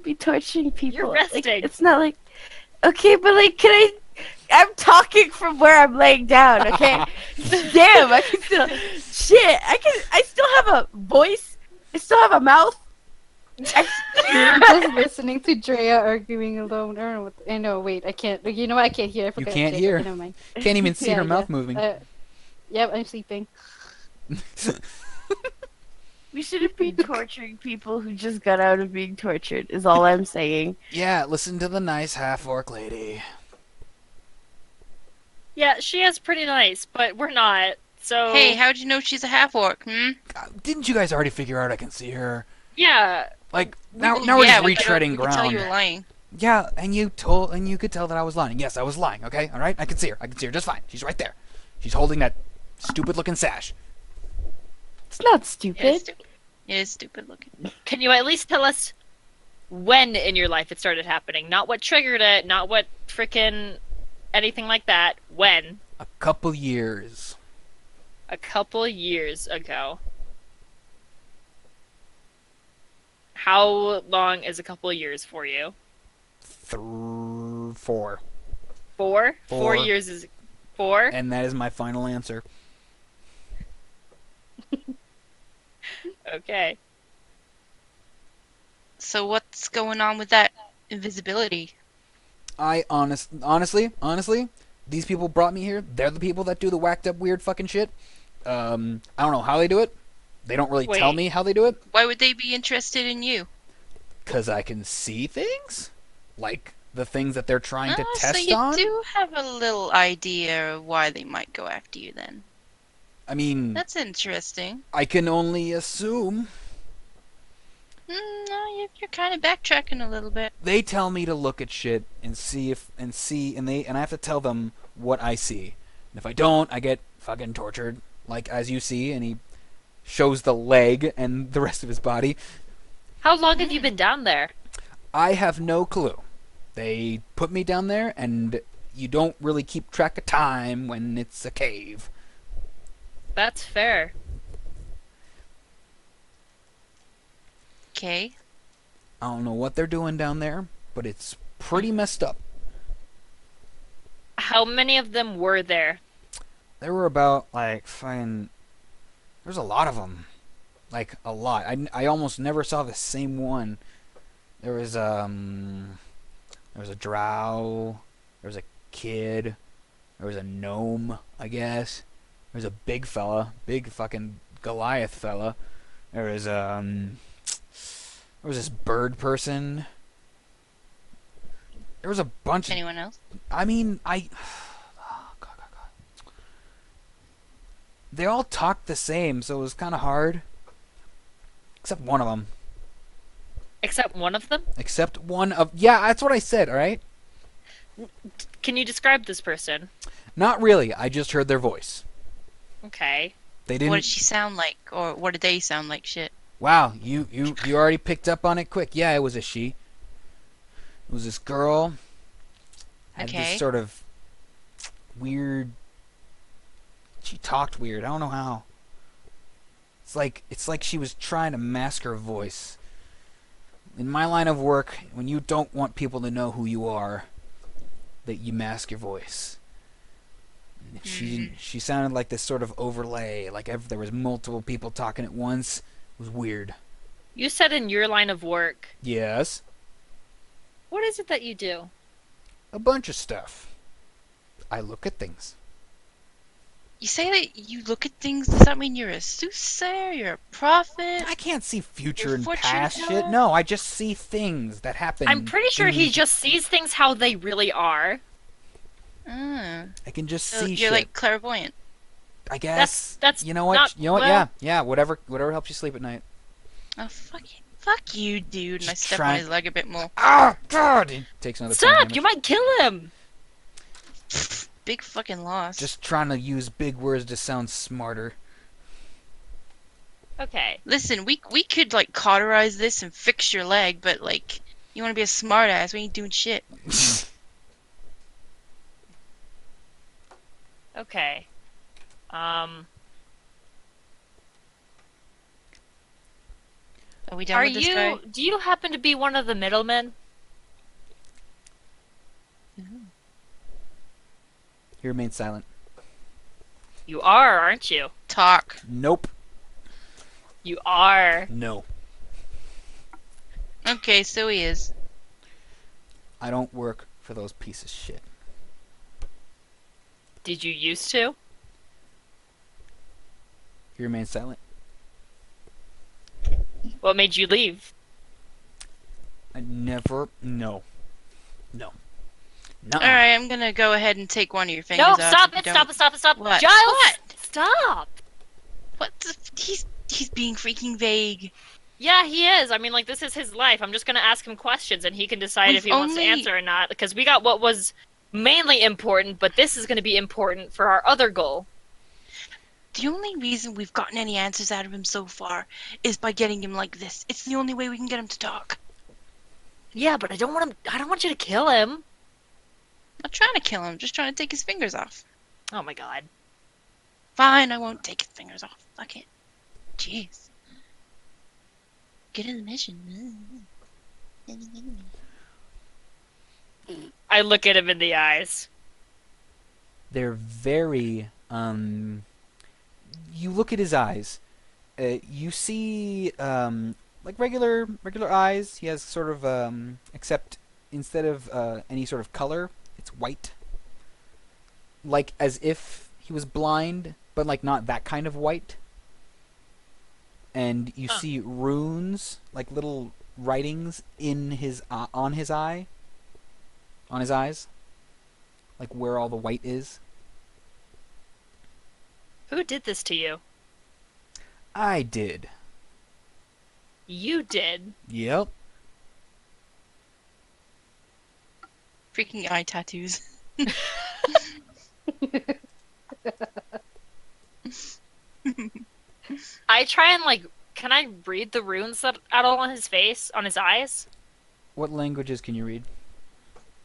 be torturing people. You're Like, resting. it's not like okay, but like, I'm talking from where I'm laying down. Okay, damn, I can still shit. I still have a voice. I still have a mouth. I'm just listening to Drea arguing alone. I know. Wait, I can't. You know what? I can't hear. I forgot can't to check. hear. Okay, never mind. Can't even see Yeah, her mouth yeah. moving. Yep, I'm sleeping. We shouldn't be torturing people who just got out of being tortured. Is all I'm saying. Yeah, listen to the nice half-orc lady. Yeah, she is pretty nice, but we're not. So hey, how'd you know she's a half orc? Didn't you guys already figure out I can see her? yeah, Like now we're yeah, just retreading we could tell ground. you were lying. Yeah, and you could tell that I was lying. Yes, I was lying. Okay, all right. I can see her. I can see her just fine. She's right there. She's holding that stupid-looking sash. It's not It is stupid. stupid. It is stupid looking. can you at least tell us when in your life it started happening? Not what triggered it, not what frickin' anything like that. When? A couple years. A couple years ago. How long is a couple years for you? 4. 4? Four. 4 years is 4? And that is my final answer. Okay. So what's going on with that invisibility? I honestly, these people brought me here. They're the people that do the whacked up weird fucking shit. I don't know how they do it. They don't really tell Wait. me how they do it. Why would they be interested in you? Because I can see things? Like the things that they're trying to So test you on? do have a little idea of why they might go after you then. I mean, That's interesting. I can only assume. No, you're kind of backtracking a little bit. They tell me to look at shit and see and I have to tell them what I see. And if I don't, I get fucking tortured. Like as you see, and he shows the leg and the rest of his body. How long have you been down there? I have no clue. They put me down there, and you don't really keep track of time when it's a cave. That's fair. Okay. I don't know what they're doing down there, but it's pretty messed up. How many of them were there? There were about, like, fucking... There's a lot of them. Like, a lot. I almost never saw the same one. There was a drow. There was a kid. There was a gnome, I guess. There was a big fella. Big fucking Goliath fella. There was, there was this bird person. There was a bunch of... Anyone else? I mean, oh, God. They all talked the same, so it was kind of hard. Except one of them. Except one of them? Except one of... Yeah, that's what I said, alright? Can you describe this person? Not really. I just heard their voice. Okay. They didn't... What did she sound like? Or what did they sound like? Shit. Wow, you already picked up on it quick. Yeah, it was a she. It was this girl. Had Okay. this sort of weird... She talked weird. I don't know how. It's like she was trying to mask her voice. In my line of work, when you don't want people to know who you are, that you mask your voice. And she sounded like this sort of overlay, like there was multiple people talking at once. It was weird. You said in your line of work. Yes, What is it that you do? a bunch of stuff. I look at things. You say that you look at things. Does that mean you're a soothsayer? You're a prophet? I can't see future Your and fortune past teller? shit. No, I just see things that happen. I'm pretty sure he in- just sees things how they really are. Mm. I can just So see you're shit. like clairvoyant. I guess. That's You know what? not- You know what? well- Yeah. Whatever helps you sleep at night. Oh, fuck you, dude. And I Just step try- on his leg a bit more. Ah, God! He takes another. 10 Stop! damage. You might kill him! Big fucking loss. Just trying to use big words to sound smarter. Okay. Listen, we could like cauterize this and fix your leg, but like, you want to be a smart ass? We ain't doing shit. Okay. Are we done Are with this you... guy? Do you happen to be one of the middlemen? He remains silent. You are, aren't you? Talk. Nope. You are. No. Okay, so he is. I don't work for those pieces of shit. Did you used to? He remains silent. What made you leave? I never. No. Nuh-uh. Alright, I'm gonna go ahead and take one of your fingers No, off. stop if you it! don't- Stop it! Stop it! Stop it! What? Giles! What? Stop! What the... He's being freaking vague. Yeah, he is. I mean, like, this is his life. I'm just gonna ask him questions, and he can decide if he wants to only- answer or not. Because we got what was mainly important, but this is gonna be important for our other goal. The only reason we've gotten any answers out of him so far is by getting him like this. It's the only way we can get him to talk. Yeah, but I don't want him. I don't want you to kill him. I'm not trying to kill him, I'm just trying to take his fingers off. Oh my god. Fine, I won't take his fingers off. Fuck it. Jeez. Get in the mission. I look at him in the eyes. They're very. You look at his eyes. You see, like regular eyes. He has sort of, except instead of any sort of color, it's white. like as if he was blind, but like not that kind of white. And you Huh. see runes, like little writings in his on his eye, on his eyes, like where all the white is. Who did this to you? I did. You did. Yep. Freaking eye tattoos. I try and like, can I read the runes that at all on his face, on his eyes? What languages can you read?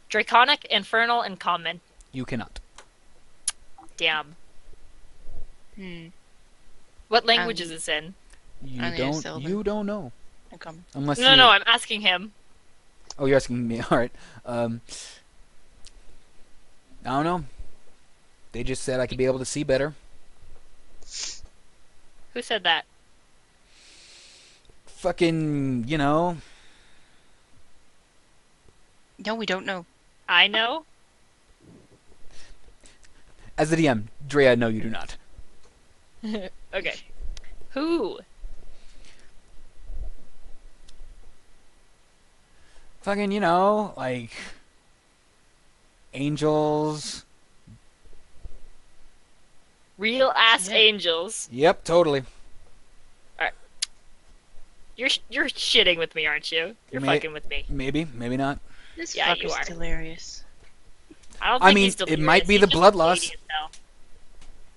Draconic, Infernal, and Common. You cannot. Damn. Hmm. What language is this in? You Only a don't. Sylvan. You don't know Okay. unless No, you. no, I'm asking him. Oh, you're asking me. All right. I don't know. They just said I could be able to see better. Who said that? Fucking, you know. No, we don't know. I know. As the DM, Drea, no, you do not. Okay. Who? Fucking, you know, like angels. Real ass Yeah. angels. Yep, totally. You're shitting with me, aren't you? You're May- fucking with me. Maybe, maybe not. This Yeah, you fucker's are. hilarious. I don't I think mean, he's it delirious. might be He's the just bloodlust. shady as hell.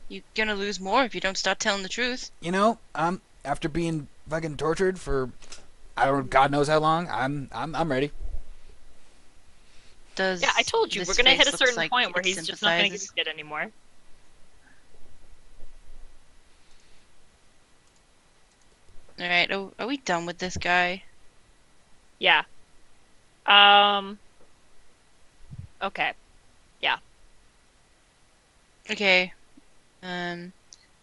You're gonna lose more if you don't start telling the truth. You know, after being fucking tortured for I don't God knows how long, I'm ready. Does Yeah, I told you this we're gonna hit face a certain looks like point where it he's just not gonna give a sympathizes? shit anymore. Alright, are we done with this guy? Yeah. Okay. Okay.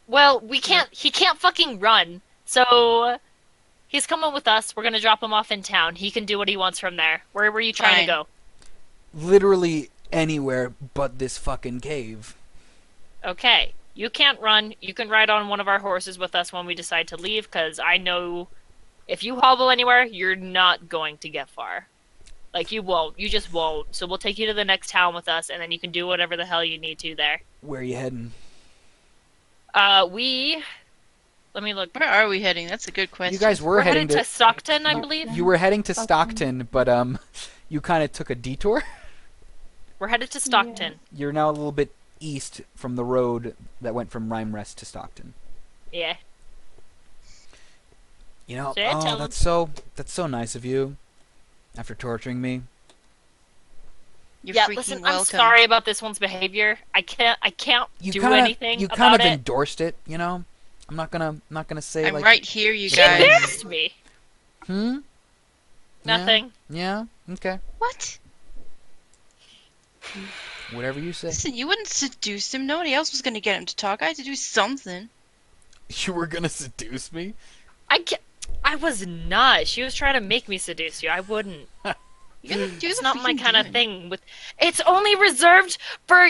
Well, we can't. He can't fucking run. So he's coming with us. We're gonna drop him off in town. He can do what he wants from there. Where were you trying Fine. to go? Literally anywhere but this fucking cave. Okay. You can't run. You can ride on one of our horses with us when we decide to leave, because I know if you hobble anywhere, you're not going to get far. Like, you won't. You just won't. So we'll take you to the next town with us, and then you can do whatever the hell you need to there. Where are you heading? Let me look. Where are we heading? That's a good question. You guys were We're heading headed to Stockton, I believe. You were heading to Stockton, but you kind of took a detour. We're headed to Stockton. You're now a little bit east from the road that went from Rhyme Rest to Stockton. Yeah. You know, So I tell him. that's so nice of you. After torturing me, You're Yeah, freaking listen, welcome. I'm sorry about this one's behavior. I can't you do kind anything of you kind about of it. endorsed it. You know, I'm not gonna say I'm like right here, you She guys. embarrassed me. hmm. Nothing. Yeah. Okay. What? Whatever you say. Listen, you wouldn't seduce him. Nobody else was gonna get him to talk. I had to do something. You were gonna seduce me. I was not. She was trying to make me seduce you. I wouldn't. You're the, you're It's the not my freaking kind of demon. thing. It's only reserved for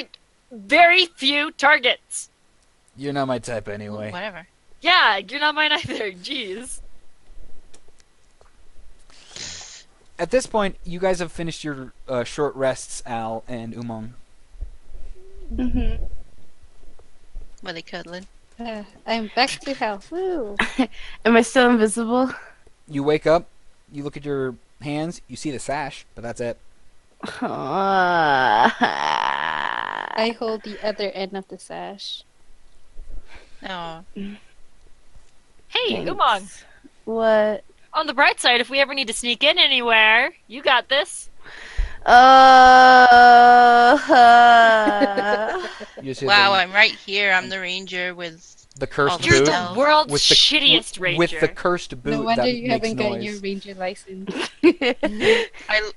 very few targets. You're not my type Well, anyway. whatever. Yeah, you're not mine either. Jeez. At this point, you guys have finished your short rests, Al and Umong. Mm-hmm. Were they cuddling? I'm back to health. Woo! Am I still invisible? You wake up, you look at your hands, you see the sash, but that's it. I hold the other end of the sash. Oh, Hey, Thanks. Umong. What? On the bright side, if we ever need to sneak in anywhere, you got this. You see wow! the, I'm right here. I'm the ranger with. the cursed Oh, You're boot the Tell. world's with the shittiest ranger. with the cursed boot No wonder that you makes haven't gotten your noise. ranger license.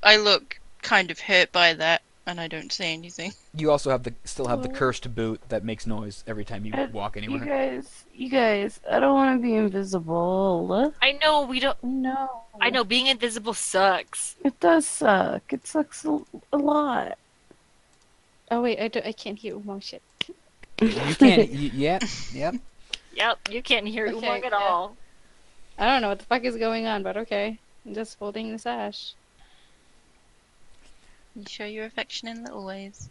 I look kind of hurt by that, and I don't say anything. You also have still have the cursed boot that makes noise every time you walk anywhere. You guys, I don't want to be invisible. I know we don't. No. I know being invisible sucks. It does suck. It sucks a lot. Oh wait, I can't hear Umang shit. You can't. Yep. Yep. Yep, you can't hear Okay, Umang at yeah. all. I don't know what the fuck is going on, but okay. I'm just holding the sash. You show your affection in little ways.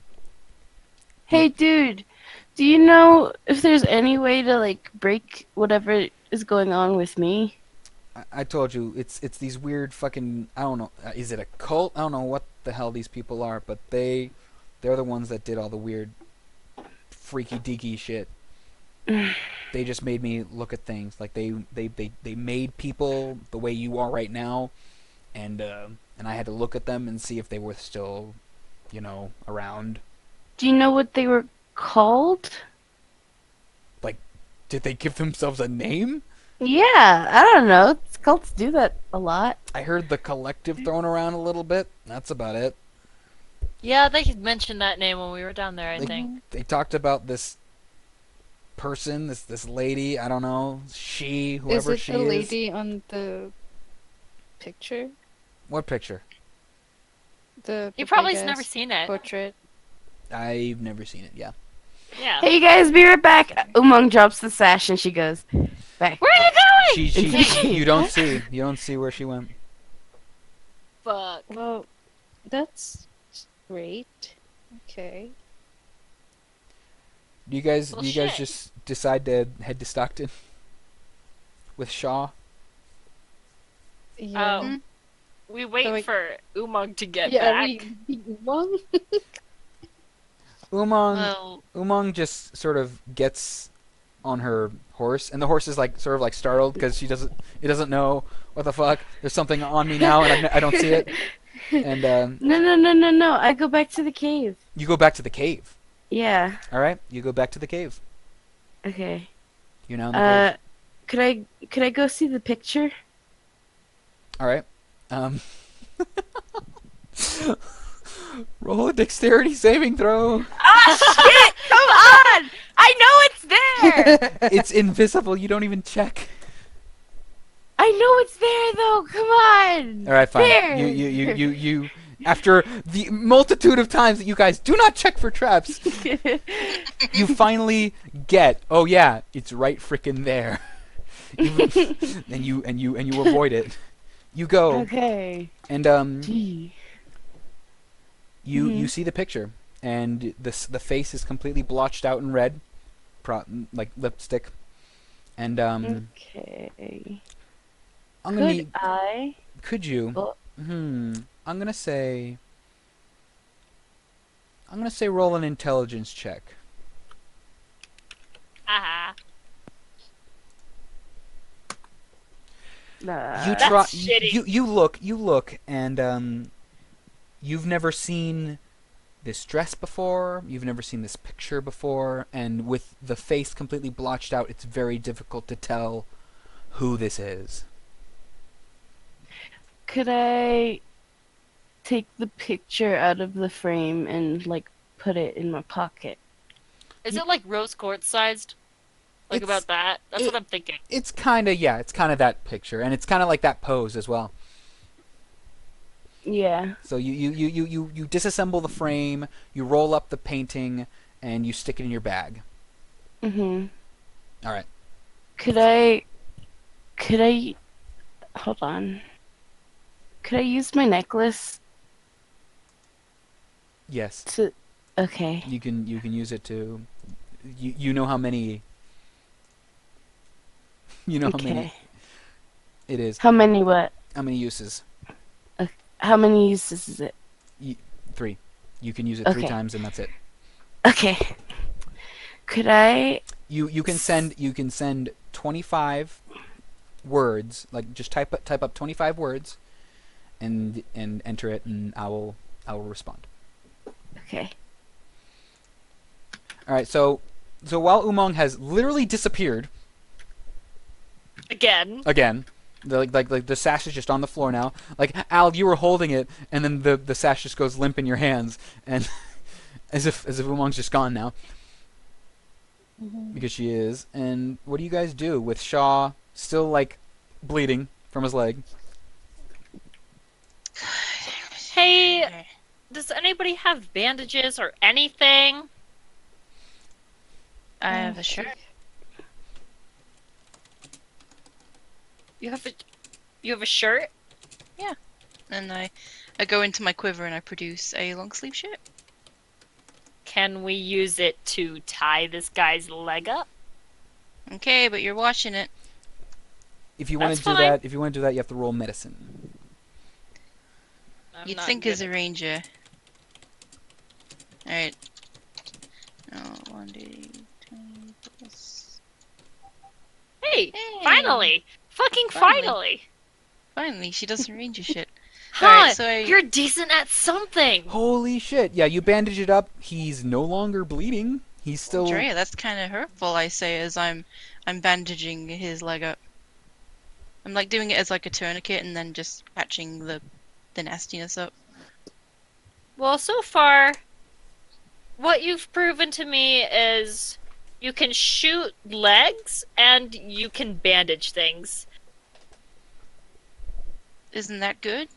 Hey, dude, do you know if there's any way to like break whatever is going on with me? I told you it's these weird fucking. I don't know. Is it a cult? I don't know what the hell these people are, but they're the ones that did all the weird, freaky deaky shit. They just made me look at things like they made people the way you are right now, and I had to look at them and see if they were still, around. Do you know what they were called? Did they give themselves a name? Yeah, I don't know. Cults do that a lot. I heard the collective thrown around a little bit. That's about it. Yeah, they mentioned that name when we were down there, I They- think. They talked about this person, this lady. I don't know, she, Is whoever it she the is. lady on the picture? What picture? The You probably big-ass never seen it. portrait. I've never seen it. Yeah. Yeah. Hey, you guys, be right back. Umang drops the sash and she goes back. Where are you going? You don't see where she went. Fuck. Well, that's great. Okay. Do you guys Well, do you guys shit. just decide to head to Stockton with Shaw? Yeah. We wait So, like- for Umang to get yeah, back. we Umang? Umang Well, just sort of gets on her horse, and the horse is like sort of like startled because it doesn't know what the fuck. There's something on me now, and I don't see it. And No. I go back to the cave. you go back to the cave. Yeah. All right, you go back to the cave. Okay. You're now in the cave. Could I go see the picture? All right. Roll a dexterity saving throw. Ah, shit! Come on! I know it's there! It's invisible. You don't even check. I know it's there, though. Come on! All right, fine. There! You. After the multitude of times that you guys do not check for traps, you finally get. Oh yeah, it's right frickin' there. And you avoid it. You go Okay. and Gee. you see the picture, and the face is completely blotched out in red, like lipstick, and Okay. I'm gonna Could need. I? Could you? Oh. I'm gonna say roll an intelligence check. Aha. You Nah. try. That's shitty. You look, and you've never seen this dress before. You've never seen this picture before, and with the face completely blotched out, it's very difficult to tell who this is. Could I take the picture out of the frame and like put it in my pocket? Is it like rose quartz sized? Like It's- about that? That's what I'm thinking. It's kind of that picture, and it's kind of like that pose as well. Yeah. So you disassemble the frame, you roll up the painting, and you stick it in your bag. Mhm. All right. Could I hold on. Could I use my necklace Yes, to Okay. you can use it to. You know how many. You know how many Okay. it is. How many what? How many uses? How many uses is it? 3. You can use it 3 Okay. times, and that's it. Okay. Could I You can send 25 words, like just type up 25 words, and enter it, and I will respond. Okay. All right. So while Umong has literally disappeared Again. again, like the sash is just on the floor now. Like Al, you were holding it, and then the sash just goes limp in your hands, and as if Umong's just gone now. Because she is. And what do you guys do with Shaw still like bleeding from his leg? Hey, Does anybody have bandages or anything? I have a shirt. You have a shirt? And I go into my quiver and I produce a long sleeve shirt. Can we use it to tie this guy's leg up? Okay, but you're watching it. If you want That's to do fine. that, you have to roll medicine. I'm You'd not think good as a ranger. Alright. Oh, 1d20 plus. Hey, Hey. finally! Fucking Finally. finally! Finally, she does some ranger shit. Huh, Alright, so you're decent at something! Holy shit! Yeah, you bandage it up. He's no longer bleeding. He's still. Drea, that's kind of hurtful. I say as I'm bandaging his leg up. I'm like doing it as like a tourniquet and then just patching the nastiness up. Well, so far, what you've proven to me is you can shoot legs and you can bandage things. Isn't that good?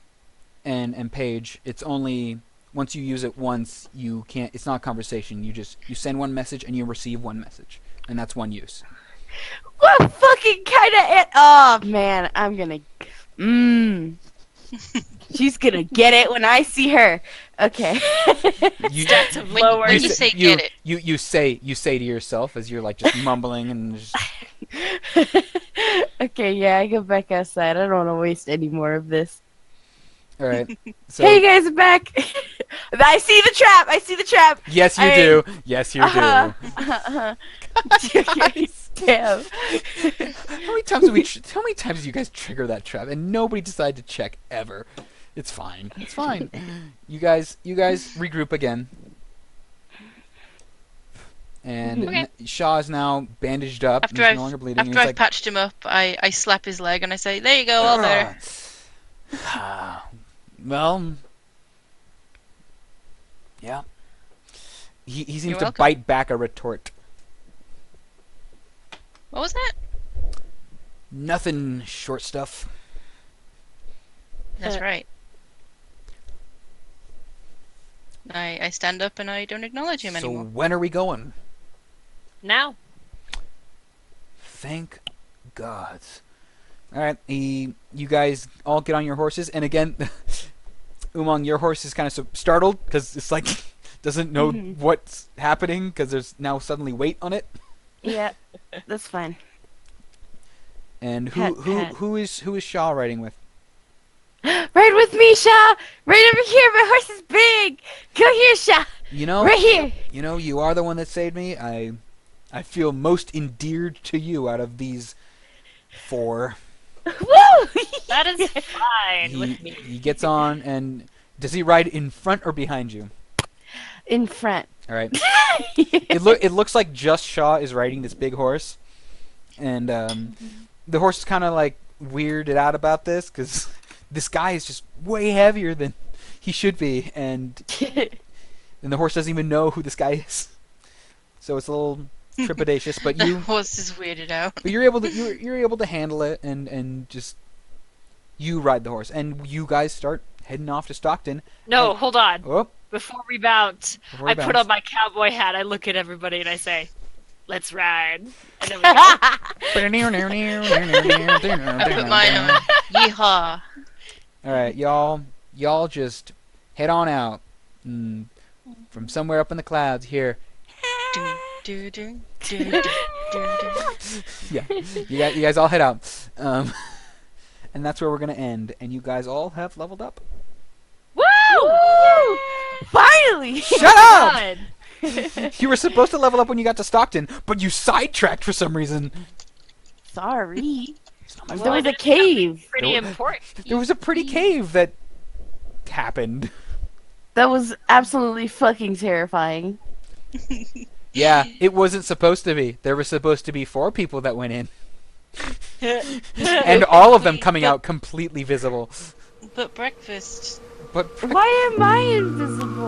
And Paige, it's only once you use it once, you can't. It's not conversation. You send one message and you receive one message, and that's one use. What fucking kind of Oh man, I'm gonna. She's gonna get it when I see her. Okay. You, Stats have When, lowered. when you say get it, you say to yourself as you're like just mumbling and just, Okay, yeah, I go back outside. I don't want to waste any more of this. all right. So Hey, you guys are back. I see the trap. I see the trap. yes, you I- do. Yes, you Uh-huh. do. Uh-huh. Okay, damn. How many times do you guys trigger that trap and nobody decided to check ever? It's fine. It's fine. You guys regroup again. And Okay. Shaw is now bandaged up. after He's I've no longer bleeding. and after he's I've patched him up, I slap his leg and I say, "There you go, all better." Well, yeah. He seems You're to welcome. bite back a retort. What was that? Nothing, short stuff. That's right. I stand up and I don't acknowledge him So anymore. when are we going? Now. Thank God. All right, you guys all get on your horses, and again, Umang, your horse is kind of startled because it's like doesn't know what's happening because there's now suddenly weight on it. Yeah, that's fine. And Pat, pat. who is Shaw riding with? Right with me, Sha. Right over here. My horse is big. Go here, Sha. You know, Right here. you are the one that saved me. I feel most endeared to you out of these four. Woo! That is fine with me. He gets on, and does he ride in front or behind you? In front. All right. It looks like just Shaw is riding this big horse, and the horse is kind of like weirded out about this because this guy is just way heavier than he should be, and the horse doesn't even know who this guy is. So it's a little trepidatious, but The you horse is weirded out. but you're able to handle it, and just you ride the horse, and you guys start heading off to Stockton. No, hold on. Oh, Before we bounce, before I we put bounce. on my cowboy hat, I look at everybody and I say, "Let's ride." And then we go. I put mine on. Yeehaw. All right, y'all just head on out. From somewhere up in the clouds here. Do, do, do, do, do, do, do. Yeah, you guys all head out. And that's where we're gonna end. And you guys all have leveled up. Woo! Finally. Shut up! God. You were supposed to level up when you got to Stockton, but you sidetracked for some reason. Sorry. It's not my There fault. was a cave. Pretty There wa- important. There was a pretty cave that happened. That was absolutely fucking terrifying. Yeah, it wasn't supposed to be. There were supposed to be 4 people that went in, and all of them coming out completely visible. But breakfast. But Why am I invisible?